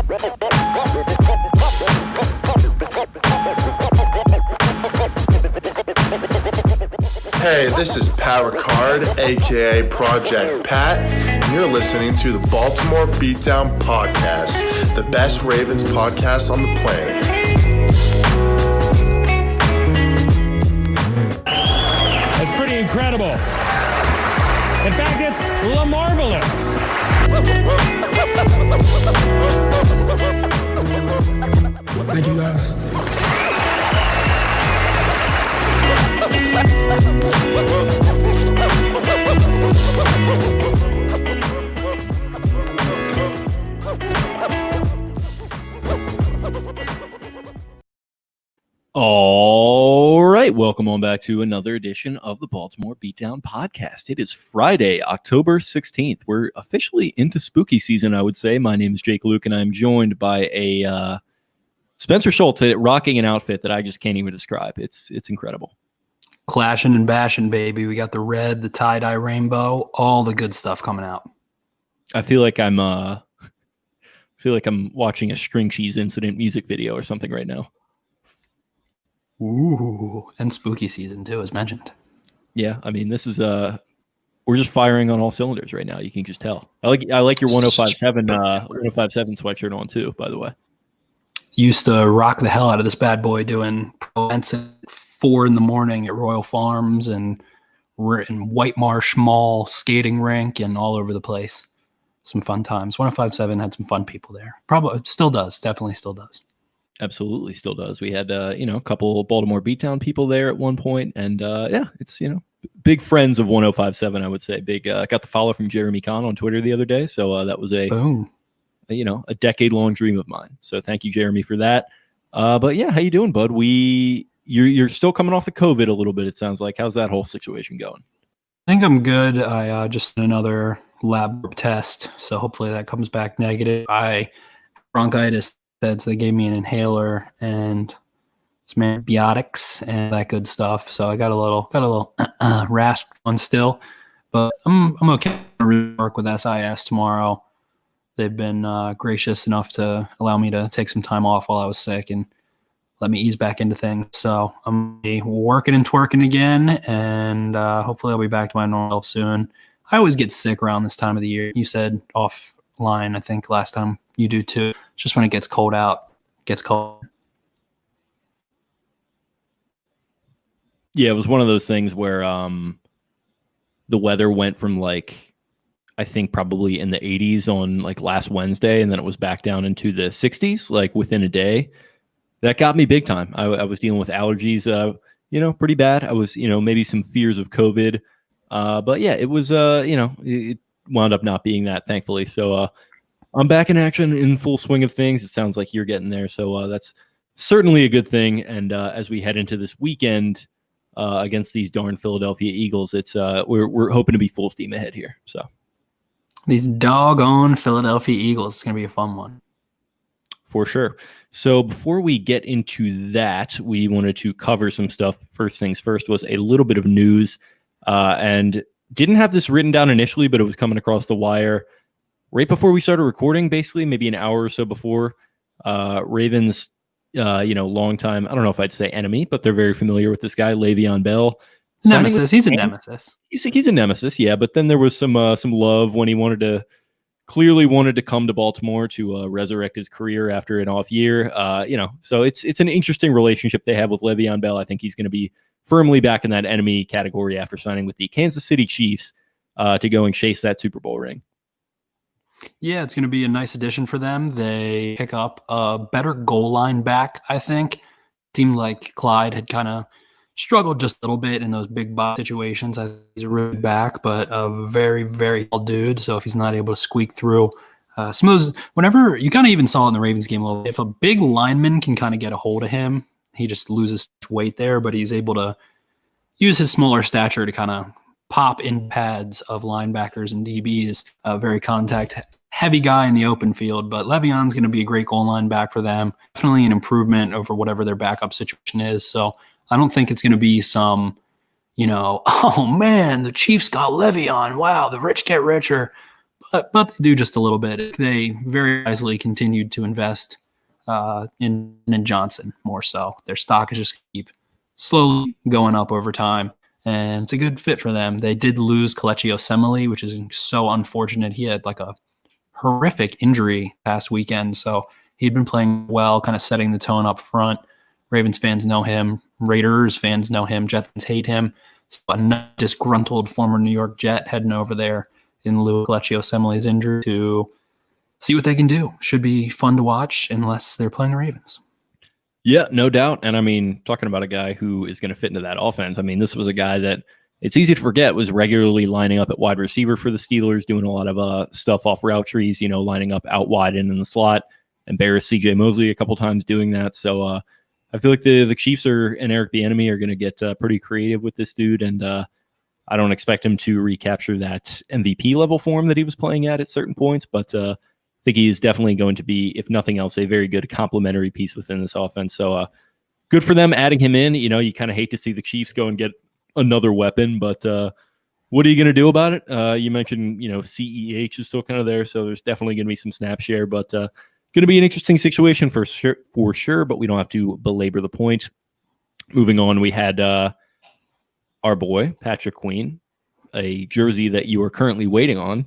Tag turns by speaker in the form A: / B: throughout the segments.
A: Hey, this is Power Card, aka Project Pat, and you're listening to the Baltimore Beatdown Podcast, the best Ravens podcast on the planet.
B: It's pretty incredible. In fact, it's Lamarvelous.
C: Thank you, guys.
D: All right, welcome on back to another edition of the Baltimore Beatdown Podcast. It is Friday, October 16th. We're officially into spooky season, I would say. My name is Jake Luke, and I'm joined by a Spencer Schultz rocking an outfit that I just can't even describe. It's incredible.
E: Clashing and bashing, baby. We got the red, the tie-dye rainbow, all the good stuff coming out.
D: I feel like I'm watching a string cheese incident music video or something right now.
E: Ooh, and spooky season too, as mentioned.
D: Yeah, I mean, this is we're just firing on all cylinders right now. You can just tell. I like your 1057 sweatshirt on too, by the way.
E: Used to rock the hell out of this bad boy doing events at 4 a.m. at Royal Farms and we're in White Marsh Mall skating rink and all over the place. Some fun times. 1057 had some fun people there. Probably still does. Definitely still does.
D: Absolutely still does. We had, a couple of Baltimore Beatdown people there at one point, and it's, big friends of 1057, I would say. Got the follow from Jeremy Kahn on Twitter the other day, so that was a decade-long dream of mine. So thank you, Jeremy, for that. But yeah, how you doing, bud? You're still coming off the COVID a little bit, it sounds like. How's that whole situation going?
E: I think I'm good. I just did another lab test, so hopefully that comes back negative. Bronchitis. So they gave me an inhaler and some antibiotics and that good stuff. So I got a little rasp on still, but I'm okay. I'm work with SIS tomorrow. They've been gracious enough to allow me to take some time off while I was sick and let me ease back into things. So I'm working and twerking again, and hopefully I'll be back to my normal self soon. I always get sick around this time of the year. You said offline, I think last time. You do too. Just when it gets cold out, gets cold.
D: Yeah, it was one of those things where the weather went from I think probably in the 80s on last Wednesday, and then it was back down into the 60s within a day. That got me big time. I was dealing with allergies, pretty bad. I was, maybe some fears of COVID. But yeah, it was, it wound up not being that, thankfully. So, I'm back in action in full swing of things. It sounds like you're getting there. So that's certainly a good thing. And as we head into this weekend against these darn Philadelphia Eagles, it's we're hoping to be full steam ahead here. So
E: these doggone Philadelphia Eagles, it's going to be a fun one.
D: For sure. So before we get into that, we wanted to cover some stuff. First things first was a little bit of news and didn't have this written down initially, but it was coming across the wire right before we started recording, basically, maybe an hour or so before. Ravens, long time, I don't know if I'd say enemy, but they're very familiar with this guy, Le'Veon Bell.
E: Nemesis. He's a nemesis.
D: He's a nemesis, yeah. But then there was some love when he clearly wanted to come to Baltimore to resurrect his career after an off year. So it's an interesting relationship they have with Le'Veon Bell. I think he's going to be firmly back in that enemy category after signing with the Kansas City Chiefs to go and chase that Super Bowl ring.
E: Yeah, it's going to be a nice addition for them. They pick up a better goal line back, I think. Seemed like Clyde had kind of struggled just a little bit in those big box situations. I think he's a really back, but a very, very tall dude. So if he's not able to squeak through, whenever you kind of even saw it in the Ravens game a little bit, if a big lineman can kind of get a hold of him, he just loses weight there, but he's able to use his smaller stature to kind of pop in pads of linebackers and DBs. A very contact-heavy guy in the open field, but Le'Veon's going to be a great goal line back for them. Definitely an improvement over whatever their backup situation is. So I don't think it's going to be some, oh man, the Chiefs got Le'Veon. Wow, the rich get richer. but they do just a little bit. They very wisely continued to invest in Johnson more so. Their stock is just keep slowly going up over time, and it's a good fit for them. They did lose Kelechi Osemele, which is so unfortunate. He had like a horrific injury past weekend, so he'd been playing well, kind of setting the tone up front. Ravens fans know him. Raiders fans know him. Jets fans hate him. So a disgruntled former New York Jet heading over there in lieu of Kelechi Osemele's injury to see what they can do. Should be fun to watch unless they're playing the Ravens.
D: Yeah, no doubt. And I mean, talking about a guy who is going to fit into that offense, I mean, this was a guy that it's easy to forget was regularly lining up at wide receiver for the Steelers, doing a lot of stuff off route trees, lining up out wide and in the slot. Embarrassed CJ Mosley a couple times doing that. So I feel like the Chiefs and Eric Bieniemy are going to get pretty creative with this dude, and I don't expect him to recapture that MVP level form that he was playing at certain points, but I think he is definitely going to be, if nothing else, a very good complementary piece within this offense. So good for them adding him in. You kind of hate to see the Chiefs go and get another weapon, but what are you going to do about it? You mentioned, CEH is still kind of there, so there's definitely going to be some snap share, but going to be an interesting situation for sure, but we don't have to belabor the point. Moving on, we had our boy, Patrick Queen, a jersey that you are currently waiting on.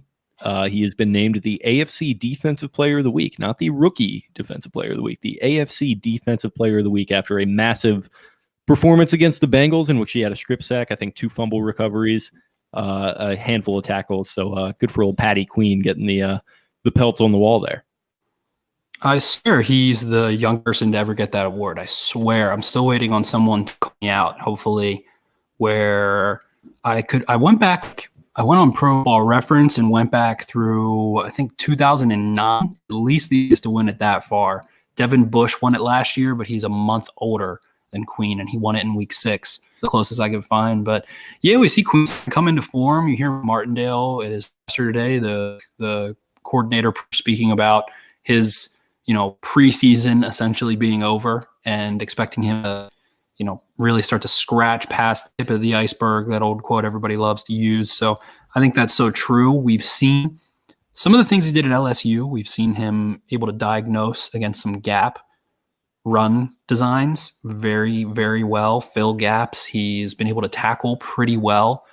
D: He has been named the AFC Defensive Player of the Week, not the Rookie Defensive Player of the Week, the AFC Defensive Player of the Week after a massive performance against the Bengals in which he had a strip sack, I think 2 fumble recoveries, a handful of tackles. So good for old Patty Queen getting the pelts on the wall there.
E: I swear he's the young person to ever get that award. I swear. I'm still waiting on someone to call me out, hopefully, where I went on Pro Football Reference and went back through, I think, 2009. At least he used to win it that far. Devin Bush won it last year, but he's a month older than Queen, and he won it in week 6, the closest I could find. But yeah, we see Queen come into form. You hear Martindale at his presser today, the coordinator, speaking about his preseason essentially being over and expecting him to, really start to scratch past the tip of the iceberg, that old quote everybody loves to use. So I think that's so true. We've seen some of the things he did at LSU. We've seen him able to diagnose against some gap run designs very, very well, fill gaps. He's been able to tackle pretty well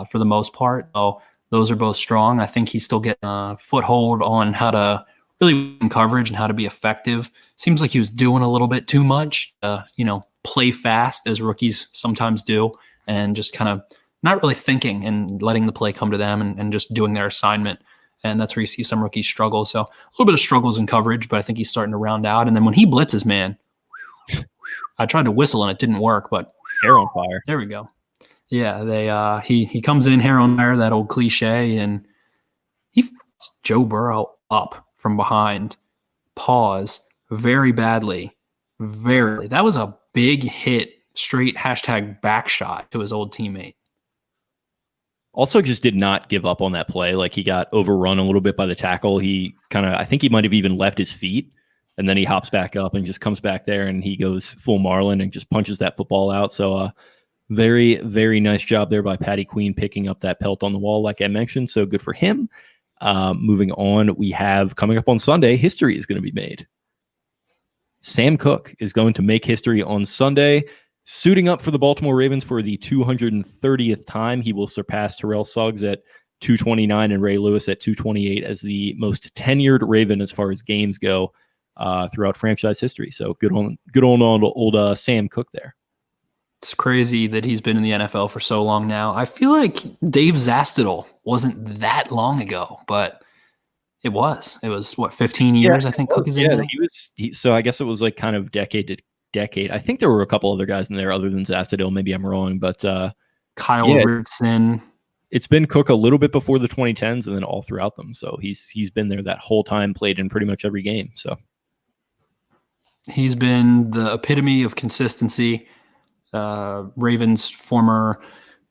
E: for the most part. So those are both strong. I think he's still getting a foothold on how to really win coverage and how to be effective. Seems like he was doing a little bit too much, play fast as rookies sometimes do, and just kind of not really thinking and letting the play come to them and just doing their assignment. And that's where you see some rookies struggle. So a little bit of struggles in coverage, but I think he's starting to round out. And then when he blitzes, man, I tried to whistle and it didn't work, but
D: hair on fire.
E: There we go. Yeah, he comes in hair on fire, that old cliche, and he f***s Joe Burrow up from behind, pause, very badly. That was a big hit, straight #back shot to his old teammate.
D: Also just did not give up on that play. Like, he got overrun a little bit by the tackle. He I think he might have even left his feet, and then he hops back up and just comes back there, and he goes full Marlin and just punches that football out. So very, very nice job there by Patty Queen picking up that pelt on the wall, like I mentioned. So good for him. Moving on, we have coming up on Sunday, history is going to be made. Sam Koch is going to make history on Sunday, suiting up for the Baltimore Ravens for the 230th time. He will surpass Terrell Suggs at 229 and Ray Lewis at 228 as the most tenured Raven as far as games go throughout franchise history. So good on old Sam Koch there.
E: It's crazy that he's been in the NFL for so long now. I feel like Dave Zastidle wasn't that long ago, but it was. It was, 15 years, I think Koch is in.
D: Yeah, so I guess it was like kind of decade to decade. I think there were a couple other guys in there other than Zastidle. Maybe I'm wrong, but
E: Kyle Richardson.
D: It's been Koch a little bit before the 2010s and then all throughout them. So he's been there that whole time, played in pretty much every game. So
E: he's been the epitome of consistency. Ravens former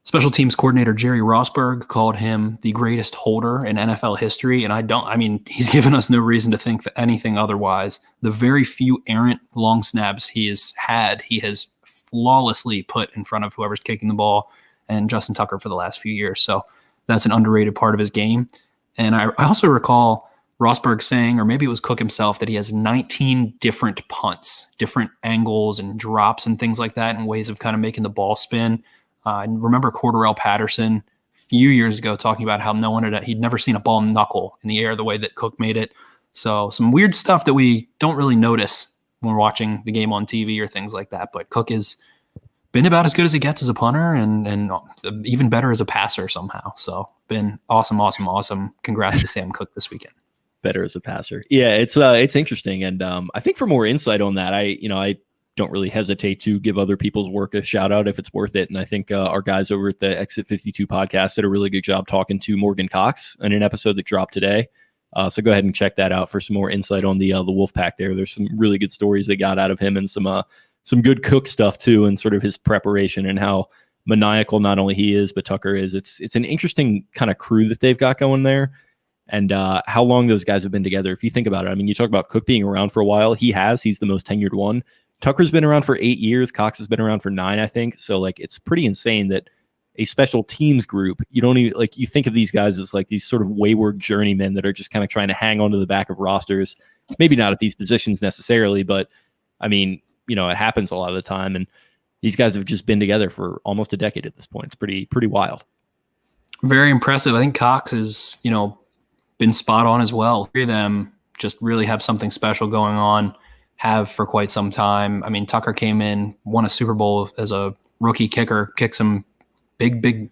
E: special teams coordinator Jerry Rosburg called him the greatest holder in NFL history. And he's given us no reason to think that anything otherwise. The very few errant long snaps he has flawlessly put in front of whoever's kicking the ball and Justin Tucker for the last few years. So that's an underrated part of his game. And I also recall Rosberg saying, or maybe it was Cook himself, that he has 19 different punts, different angles and drops and things like that, and ways of kind of making the ball spin. I remember Cordarrelle Patterson a few years ago talking about how he'd never seen a ball knuckle in the air the way that Cook made it. So some weird stuff that we don't really notice when we're watching the game on TV or things like that. But Cook has been about as good as he gets as a punter and even better as a passer somehow. So been awesome. Congrats to Sam Cook this weekend.
D: Better as a passer. Yeah, it's interesting. And I think for more insight on that, I don't really hesitate to give other people's work a shout out if it's worth it. And I think our guys over at the Exit 52 podcast did a really good job talking to Morgan Cox in an episode that dropped today. So go ahead and check that out for some more insight on the Wolfpack there. There's some really good stories they got out of him and some good Cook stuff too, and sort of his preparation and how maniacal not only he is, but Tucker is. It's an interesting kind of crew that they've got going there. And how long those guys have been together. If you think about it, I mean, you talk about Cook being around for a while. He's the most tenured one. Tucker's been around for 8 years. Cox has been around for 9, I think. So like, it's pretty insane that a special teams group, you don't even you think of these guys as like these sort of wayward journeymen that are just kind of trying to hang on to the back of rosters. Maybe not at these positions necessarily, but I mean, it happens a lot of the time. And these guys have just been together for almost a decade at this point. It's pretty wild. Very
E: impressive. I think Cox is, been spot on as well. Three of them just really have something special going on, have for quite some time. I mean, Tucker came in, won a Super Bowl as a rookie kicker, kicked some big,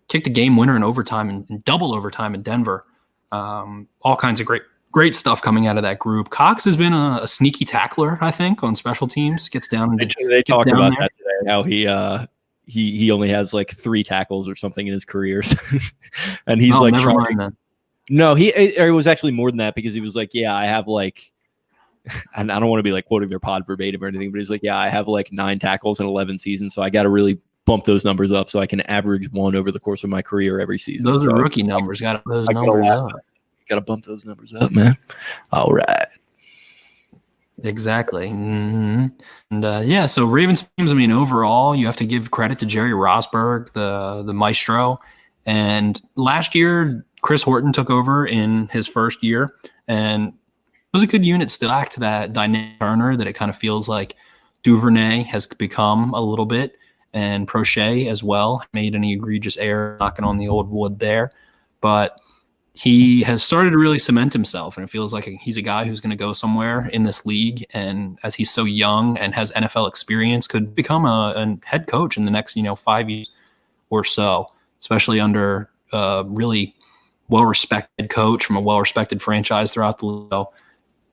E: kicked a game winner in overtime and double overtime in Denver. All kinds of great stuff coming out of that group. Cox has been a sneaky tackler, I think, on special teams. Gets down.
D: They talked about that today, how he only has like 3 tackles or something in his career. And he's like,
E: never mind that.
D: No, it was actually more than that, because he was like, yeah, I have like, and I don't want to be like quoting their pod verbatim or anything, but he's like, yeah, I have like 9 tackles in 11 seasons. So I got to really bump those numbers up so I can average 1 over the course of my career every season.
E: Those are rookie numbers. Got those numbers up.
D: Got to bump those numbers up, man. All right.
E: Exactly. Mm-hmm. And so Ravens teams, overall, you have to give credit to Jerry Rosberg, the maestro. And last year, Chris Horton took over in his first year, and it was a good unit still. Back to that dynamic Turner that it kind of feels like Duvernay has become a little bit, and Prochet as well made any egregious error knocking on the old wood there. But he has started to really cement himself, and it feels like he's a guy who's going to go somewhere in this league. And as he's so young and has NFL experience, could become a head coach in the next 5 years or so, especially under really well-respected coach from a well-respected franchise throughout the league. So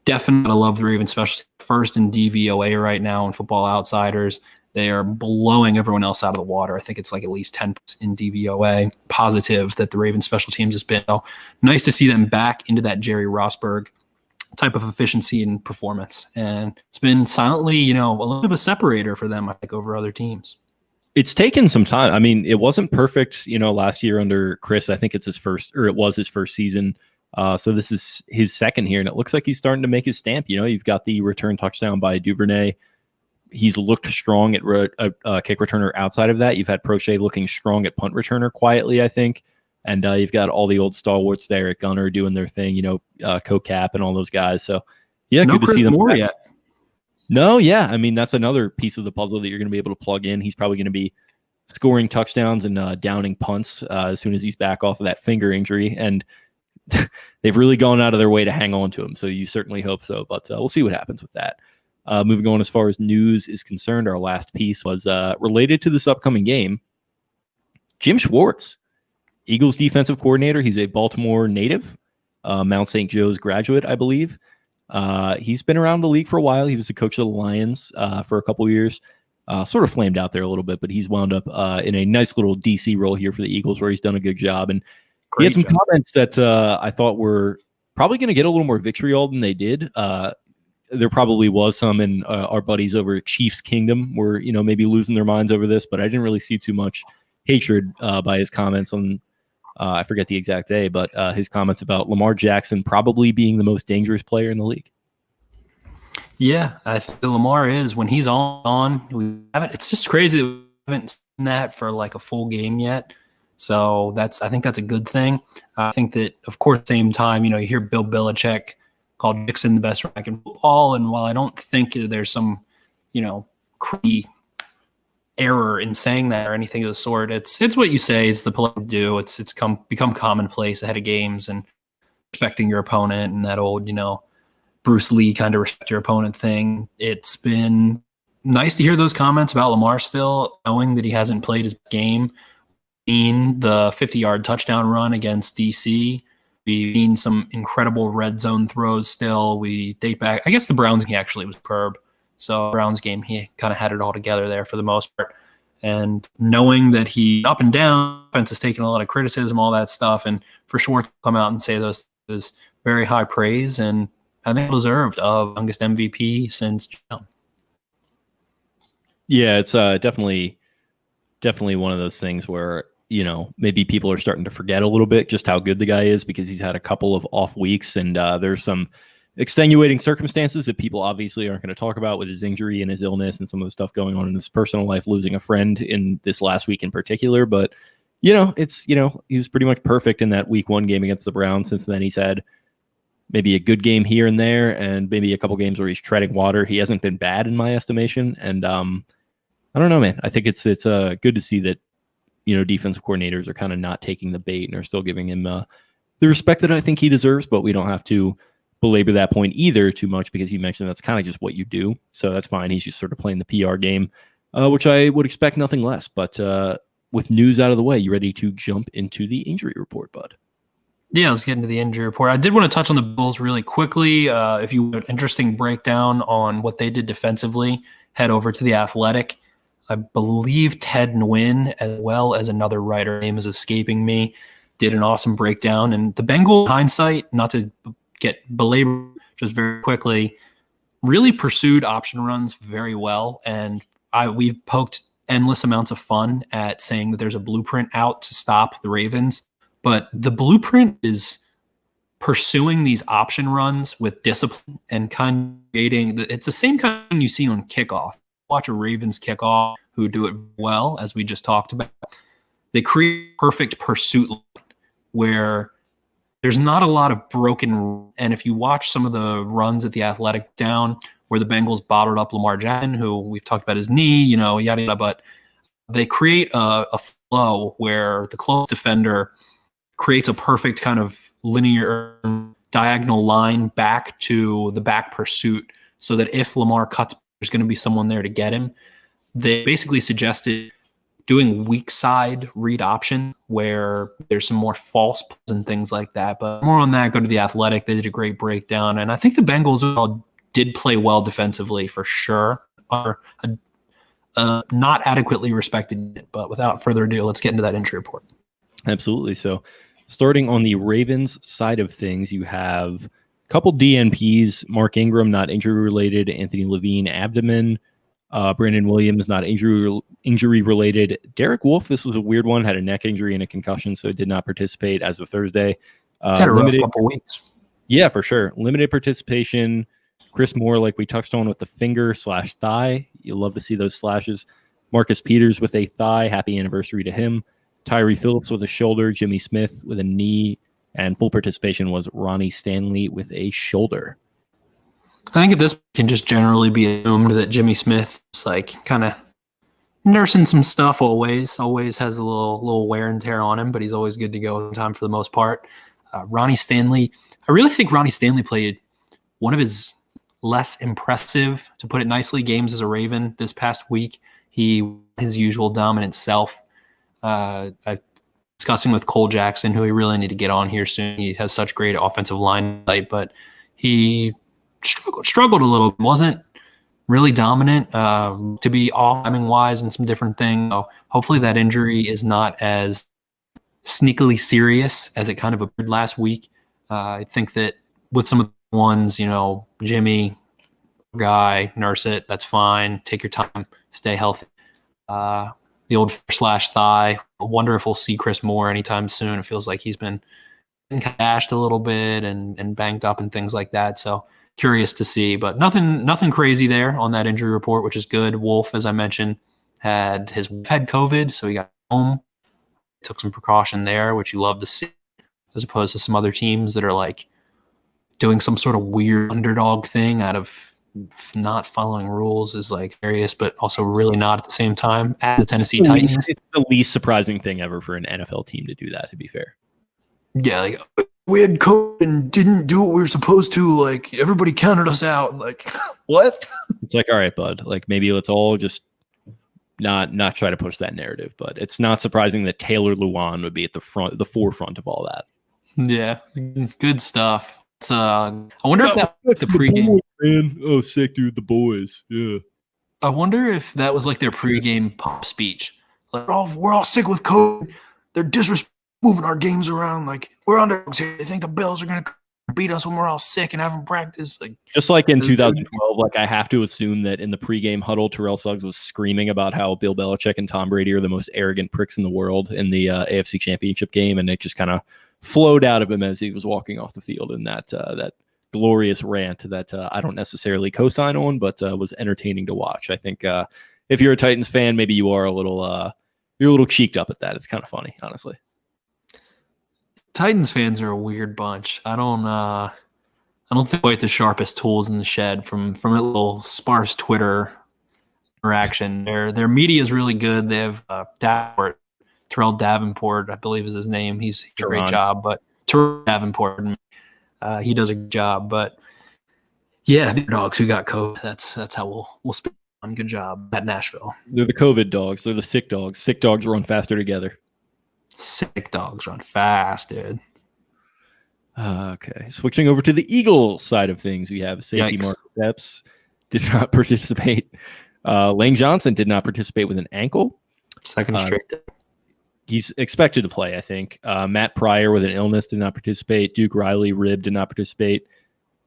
E: definitely love the Ravens, especially first in DVOA right now in Football Outsiders. They are blowing everyone else out of the water. I think it's like at least 10 in DVOA. Positive that the Ravens special teams has been. So nice to see them back into that Jerry Rosberg type of efficiency and performance. And it's been silently, a little bit of a separator for them, I think, over other teams.
D: It's taken some time. I mean, it wasn't perfect, last year under Chris. I think it was his first season. So this is his second here, and it looks like he's starting to make his stamp. You've got the return touchdown by Duvernay. He's looked strong at kick returner. Outside of that, you've had Prochet looking strong at punt returner quietly, I think. And you've got all the old stalwarts there at Gunner doing their thing, Koch and all those guys. So, yeah,
E: no
D: good to see them
E: more yet.
D: No, yeah. I mean, that's another piece of the puzzle that you're going to be able to plug in. He's probably going to be scoring touchdowns and downing punts as soon as he's back off of that finger injury. And they've really gone out of their way to hang on to him. So you certainly hope so. But we'll see what happens with that. Moving on as far as news is concerned, our last piece was related to this upcoming game. Jim Schwartz, Eagles defensive coordinator. He's a Baltimore native, Mount St. Joe's graduate, I believe. He's been around the league for a while. He was the coach of the Lions for a couple years. Sort of flamed out there a little bit, but he's wound up in a nice little DC role here for the Eagles, where he's done a good job. And he had some comments that I thought were probably going to get a little more vitriol than they did. There probably was some in our buddies over at Chiefs Kingdom were, maybe losing their minds over this, but I didn't really see too much hatred by his comments on, I forget the exact day, but his comments about Lamar Jackson probably being the most dangerous player in the league.
E: Yeah, I think Lamar is. When he's on, it's just crazy that we haven't seen that for like a full game yet. So I think that's a good thing. I think that, of course, at the same time, you hear Bill Belichick called Nixon the best running back in football. And while I don't think there's some, crazy error in saying that or anything of the sort, it's what you say. It's the polite to do. It's become commonplace ahead of games and respecting your opponent and that old, Bruce Lee kind of respect your opponent thing. It's been nice to hear those comments about Lamar still, knowing that he hasn't played his game. Seen the 50-yard touchdown run against DC. We've seen some incredible red zone throws still. We date back, I guess the Browns game actually was superb. So Browns game, he kind of had it all together there for the most part. And knowing that he up and down, offense is taking a lot of criticism, all that stuff, and for Schwartz to come out and say those is very high praise, and I think deserved of youngest MVP since John.
D: Yeah, it's definitely one of those things where, maybe people are starting to forget a little bit just how good the guy is because he's had a couple of off weeks, and there's some extenuating circumstances that people obviously aren't going to talk about with his injury and his illness and some of the stuff going on in his personal life, losing a friend in this last week in particular. But, he was pretty much perfect in that week 1 game against the Browns. Since then, he's had maybe a good game here and there and maybe a couple games where he's treading water. He hasn't been bad in my estimation. And I don't know, man. I think it's good to see that, defensive coordinators are kind of not taking the bait and are still giving him the respect that I think he deserves, but we don't have to belabor that point either too much because you mentioned that's kind of just what you do. So that's fine. He's just sort of playing the PR game, which I would expect nothing less. But with news out of the way, you ready to jump into the injury report, bud?
E: Yeah, let's get into the injury report. I did want to touch on the Bills really quickly. If you want an interesting breakdown on what they did defensively, head over to The Athletic. I believe Ted Nguyen, as well as another writer, name is escaping me, did an awesome breakdown. And the Bengals, hindsight, not to get belabored, just very quickly, really pursued option runs very well. And we've poked endless amounts of fun at saying that there's a blueprint out to stop the Ravens. But the blueprint is pursuing these option runs with discipline and kind of creating, it's the same kind you see on kickoff. Watch a Ravens kickoff who do it well, as we just talked about. They create perfect pursuit line where there's not a lot of broken. And if you watch some of the runs at the Athletic down where the Bengals bottled up Lamar Jackson, who we've talked about his knee, yada, yada, but they create a flow where the close defender creates a perfect kind of linear diagonal line back to the back pursuit so that if Lamar cuts, there's going to be someone there to get him. They basically suggested doing weak side read options where there's some more false pulls and things like that. But more on that, go to The Athletic. They did a great breakdown. And I think the Bengals did play well defensively for sure. Are not adequately respected. But without further ado, let's get into that injury report.
D: Absolutely. So starting on the Ravens side of things, you have a couple DNPs, Mark Ingram, not injury related, Anthony Levine, abdomen, Brandon Williams, not injury related. Derek Wolfe, this was a weird one, had a neck injury and a concussion, so did not participate as of Thursday.
E: Had a rough couple weeks.
D: Yeah, for sure. Limited participation. Chris Moore, like we touched on with the finger/thigh. You'll love to see those slashes. Marcus Peters with a thigh. Happy anniversary to him. Tyree Phillips with a shoulder. Jimmy Smith with a knee. And full participation was Ronnie Stanley with a shoulder.
E: I think at this can just generally be assumed that Jimmy Smith is like kind of nursing some stuff always has a little wear and tear on him, but he's always good to go in time for the most part. Ronnie Stanley, I really think Ronnie Stanley played one of his less impressive, to put it nicely, games as a Raven this past week. His usual dominant self. I'm discussing with Cole Jackson, who we really need to get on here soon. He has such great offensive line sight, but he struggled a little. Wasn't really dominant to be off timing wise and some different things. So hopefully that injury is not as sneakily serious as it kind of appeared last week. I think that with some of the ones, Jimmy, guy, nurse it, that's fine. Take your time, stay healthy. The old /thigh. I wonder if we'll see Chris Moore anytime soon. It feels like he's been cashed a little bit and banged up and things like that. So curious to see, but nothing crazy there on that injury report, which is good. Wolf, as I mentioned, had COVID, so he got home. took some precaution there, which you love to see, as opposed to some other teams that are like doing some sort of weird underdog thing out of not following rules is like various, but also really not at the same time. At the Tennessee Titans,
D: it's the least surprising thing ever for an NFL team to do that, to be fair.
E: Yeah, like we had Koch and didn't do what we were supposed to. Like everybody counted us out. Like what?
D: It's like, all right, bud. Like maybe let's all just not try to push that narrative. But it's not surprising that Taylor Lewan would be at the forefront of all that.
E: Yeah, good stuff. It's, I wonder if that's like the pregame.
D: Man. Oh, sick, dude. The boys. Yeah.
E: I wonder if that was like their pregame pop speech. Like, we're all sick with Koch. They're moving our games around. Like we're underdogs here. They think the Bills are gonna beat us when we're all sick and haven't practiced. Like
D: just like in 2012, like I have to assume that in the pregame huddle, Terrell Suggs was screaming about how Bill Belichick and Tom Brady are the most arrogant pricks in the world in the AFC Championship game, and it just kind of flowed out of him as he was walking off the field in that glorious rant that I don't necessarily co-sign on, but was entertaining to watch. I think if you're a Titans fan, maybe you are a little cheeked up at that. It's kind of funny, honestly.
E: Titans fans are a weird bunch. I don't think quite the sharpest tools in the shed from a little sparse Twitter interaction. Their media is really good. They have Terrell Davenport, I believe is his name. He's a great job, but Terrell Davenport, he does a good job. But yeah, the dogs who got COVID. That's how we'll speak on. Good job at Nashville.
D: They're the COVID dogs. They're the sick dogs. Sick dogs run faster together.
E: Sick dogs run fast, dude.
D: Okay. Switching over to the Eagles side of things, we have safety Marcus Epps did not participate. Lane Johnson did not participate with an ankle.
E: Second straight.
D: He's expected to play, I think. Matt Pryor with an illness did not participate. Duke Riley, rib, did not participate.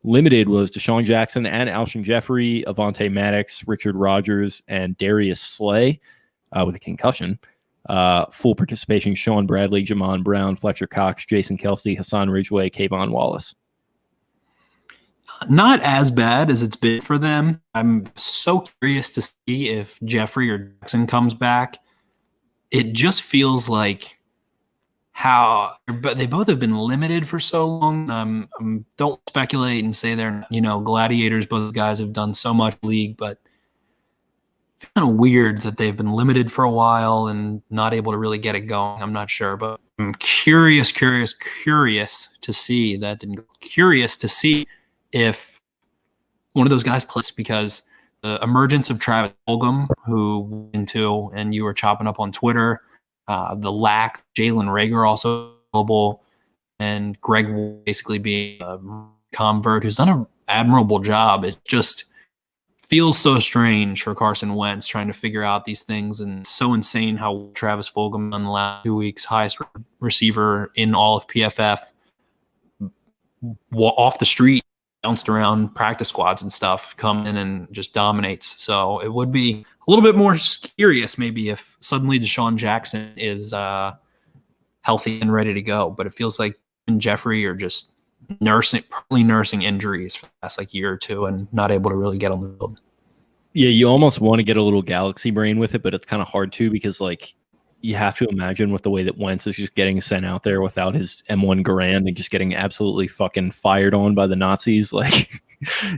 D: Limited was Deshaun Jackson and Alshon Jeffrey, Avonte Maddox, Richard Rodgers, and Darius Slay with a concussion. Full participation, Sean Bradley, Jamon Brown, Fletcher Cox, Jason Kelsey, Hassan Ridgeway, Kayvon Wallace.
E: Not as bad as it's been for them. I'm so curious to see if Jeffrey or Jackson comes back. It just feels like but they both have been limited for so long. Don't speculate and say they're gladiators. Both guys have done so much league, but it's kind of weird that they've been limited for a while and not able to really get it going. I'm not sure, but I'm curious to see that. And curious to see if one of those guys plays, because the emergence of Travis Fulgham, who into and you were chopping up on Twitter, the lack of Jalen Reagor also available, and Greg basically being a convert who's done an admirable job. It just feels so strange for Carson Wentz trying to figure out these things, and so insane how Travis Fulgham in the last 2 weeks, highest receiver in all of PFF, off the street, bounced around practice squads and stuff, come in and just dominates. So it would be a little bit more curious maybe if suddenly Deshaun Jackson is healthy and ready to go, but it feels like Jeffrey are just nursing injuries for the last year or two and not able to really get on the field.
D: Yeah, you almost want to get a little galaxy brain with it, but it's kind of hard to, because you have to imagine with the way that Wentz is just getting sent out there without his M1 Garand and just getting absolutely fucking fired on by the Nazis.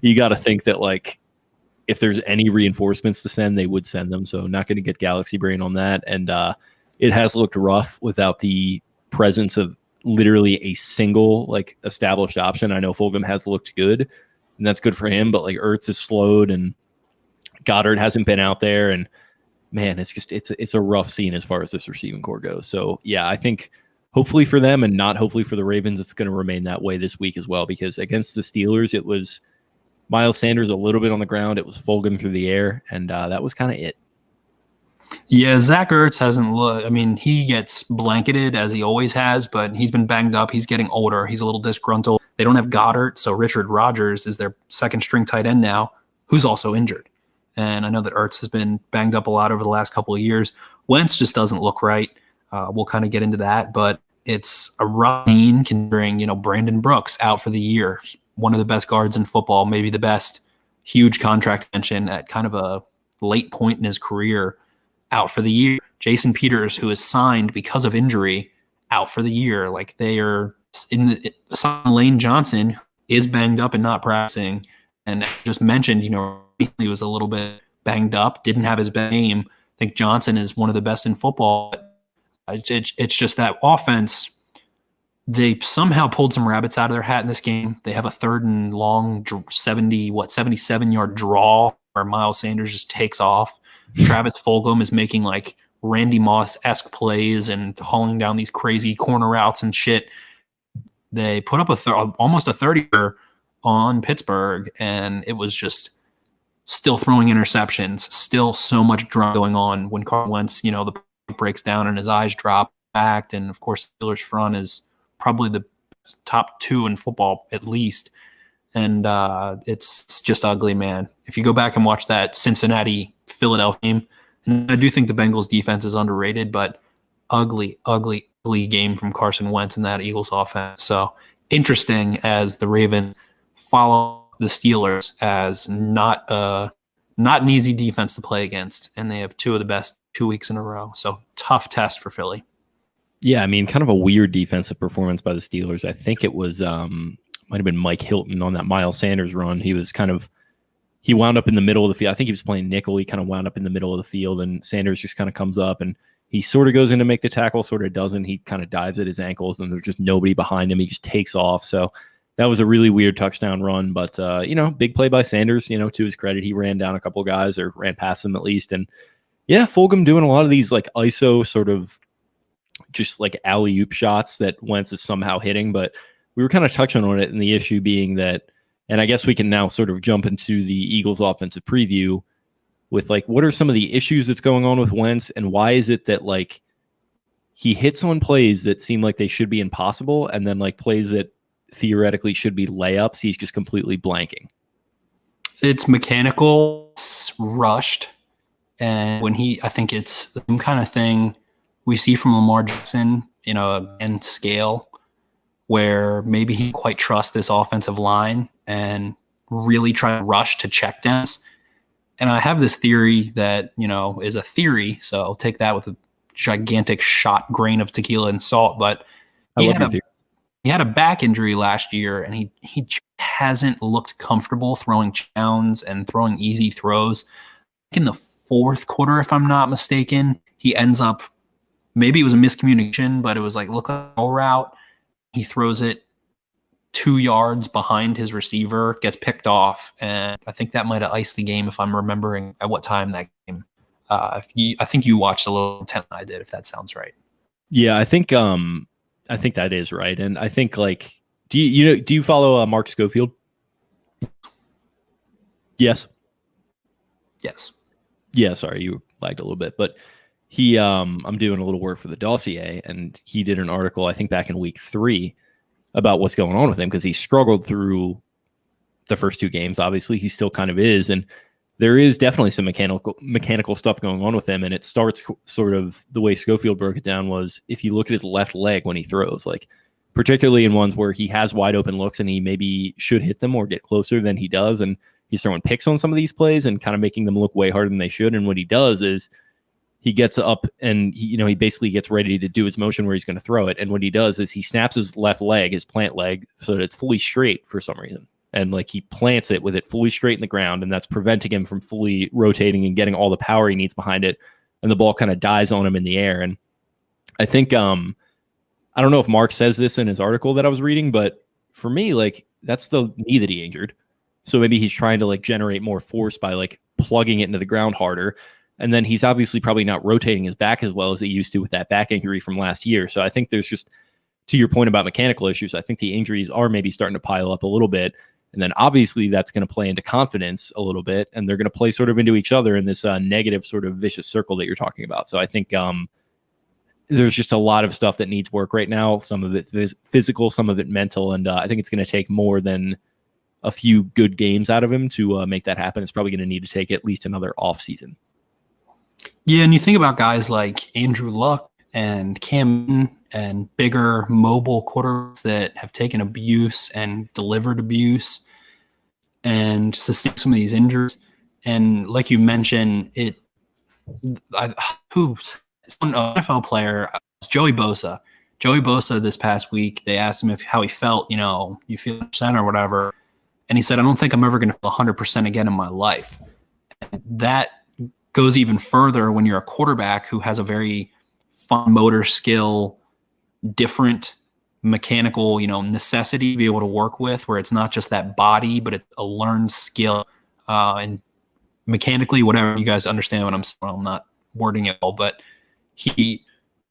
D: You got to think that if there's any reinforcements to send, they would send them. So not going to get galaxy brain on that. And it has looked rough without the presence of literally a single established option. I know Fulgham has looked good, and that's good for him, but Ertz is slowed and Goddard hasn't been out there, and man, it's a rough scene as far as this receiving core goes. So yeah, I think hopefully for them and not hopefully for the Ravens, it's going to remain that way this week as well, because against the Steelers, it was Miles Sanders a little bit on the ground. It was Fulgham through the air, and that was kind of it.
E: Yeah, Zach Ertz hasn't looked. I mean, he gets blanketed as he always has, but he's been banged up. He's getting older. He's a little disgruntled. They don't have Goddard, so Richard Rodgers is their second string tight end now, who's also injured. And I know that Ertz has been banged up a lot over the last couple of years. Wentz just doesn't look right. We'll kind of get into that, but it's a rough scene considering, Brandon Brooks out for the year, one of the best guards in football, maybe the best, huge contract extension at kind of a late point in his career. out for the year. Jason Peters, who is signed because of injury, out for the year. Like they are Lane Johnson is banged up and not practicing. And just mentioned, he was a little bit banged up, didn't have his best game. I think Johnson is one of the best in football. It's just that offense. They somehow pulled some rabbits out of their hat in this game. They have a 3rd and long 77-yard draw where Miles Sanders just takes off. Travis Fulgham is making like Randy Moss-esque plays and hauling down these crazy corner routes and shit. They put up almost a 30-er on Pittsburgh, and it was just still throwing interceptions, still so much drama going on when Carson Wentz, the breaks down and his eyes drop back. And of course, the Steelers front is probably the top 2 in football at least. And it's just ugly, man. If you go back and watch that Cincinnati-Philadelphia game, and I do think the Bengals defense is underrated, but ugly game from Carson Wentz and that Eagles offense. So interesting as the Ravens follow the Steelers as not an easy defense to play against, and they have 2 of the best 2 weeks in a row. So tough test for Philly.
D: Yeah, I mean, kind of a weird defensive performance by the Steelers. I think it was might have been Mike Hilton on that Miles Sanders run. He wound up in the middle of the field. I think he was playing nickel. He kind of wound up in the middle of the field, and Sanders just kind of comes up and he sort of goes in to make the tackle, sort of doesn't. He kind of dives at his ankles, and there's just nobody behind him. He just takes off. So that was a really weird touchdown run, but big play by Sanders. To his credit, he ran down a couple guys, or ran past them at least. And yeah, Fulgham doing a lot of these like ISO sort of just like alley-oop shots that Wentz is somehow hitting. But we were kind of touching on it, and the issue being that, and I guess we can now sort of jump into the Eagles offensive preview with like, what are some of the issues that's going on with Wentz, and why is it that like he hits on plays that seem like they should be impossible, and then like plays that theoretically should be layups, he's just completely blanking?
E: It's mechanical, it's rushed, and I think it's the same kind of thing we see from Lamar Jackson, and scale, where maybe he quite trusts this offensive line and really try to rush to check downs. And I have this theory that, is a theory, so I'll take that with a gigantic shot grain of tequila and salt. But he had a back injury last year, and he hasn't looked comfortable throwing downs and throwing easy throws. In the 4th quarter, if I'm not mistaken, he ends up, maybe it was a miscommunication, but it was like, look at a route. He throws it 2 yards behind his receiver, gets picked off, and I think that might have iced the game if I'm remembering at what time that game. I think you watched a little intent I did, if that sounds right.
D: Yeah, I think that is right, and I think like, do you follow Mark Schofield? Yes. Yeah, sorry, you lagged a little bit, but he I'm doing a little work for the dossier, and he did an article I think back in week 3 about what's going on with him, because he struggled through the first 2 games. Obviously, he still kind of is, and there is definitely some mechanical stuff going on with him. And it starts sort of the way Schofield broke it down was, if you look at his left leg when he throws, like particularly in ones where he has wide open looks and he maybe should hit them or get closer than he does, and he's throwing picks on some of these plays and kind of making them look way harder than they should. And what he does is he gets up and he basically gets ready to do his motion where he's going to throw it. And what he does is he snaps his left leg, his plant leg, so that it's fully straight for some reason. And like he plants it with it fully straight in the ground, and that's preventing him from fully rotating and getting all the power he needs behind it. And the ball kind of dies on him in the air. And I think, I don't know if Mark says this in his article that I was reading, but for me, like that's the knee that he injured. So maybe he's trying to like generate more force by like plugging it into the ground harder. And then he's obviously probably not rotating his back as well as he used to with that back injury from last year. So I think there's just, to your point about mechanical issues, I think the injuries are maybe starting to pile up a little bit. And then obviously that's going to play into confidence a little bit, and they're going to play sort of into each other in this negative sort of vicious circle that you're talking about. So I think there's just a lot of stuff that needs work right now. Some of it physical, some of it mental. And I think it's going to take more than a few good games out of him to make that happen. It's probably going to need to take at least another off season.
E: Yeah, and you think about guys like Andrew Luck and Cam Newton and bigger mobile quarterbacks that have taken abuse and delivered abuse and sustained some of these injuries. And like you mentioned, who's an NFL player, Joey Bosa. Joey Bosa this past week, they asked him how he felt, you feel % or whatever. And he said, I don't think I'm ever going to feel 100% again in my life. And that goes even further when you're a quarterback who has a very fine motor skill, different mechanical, necessity to be able to work with, where it's not just that body, but it's a learned skill. And mechanically, whatever, you guys understand what I'm saying. I'm not wording it all, but he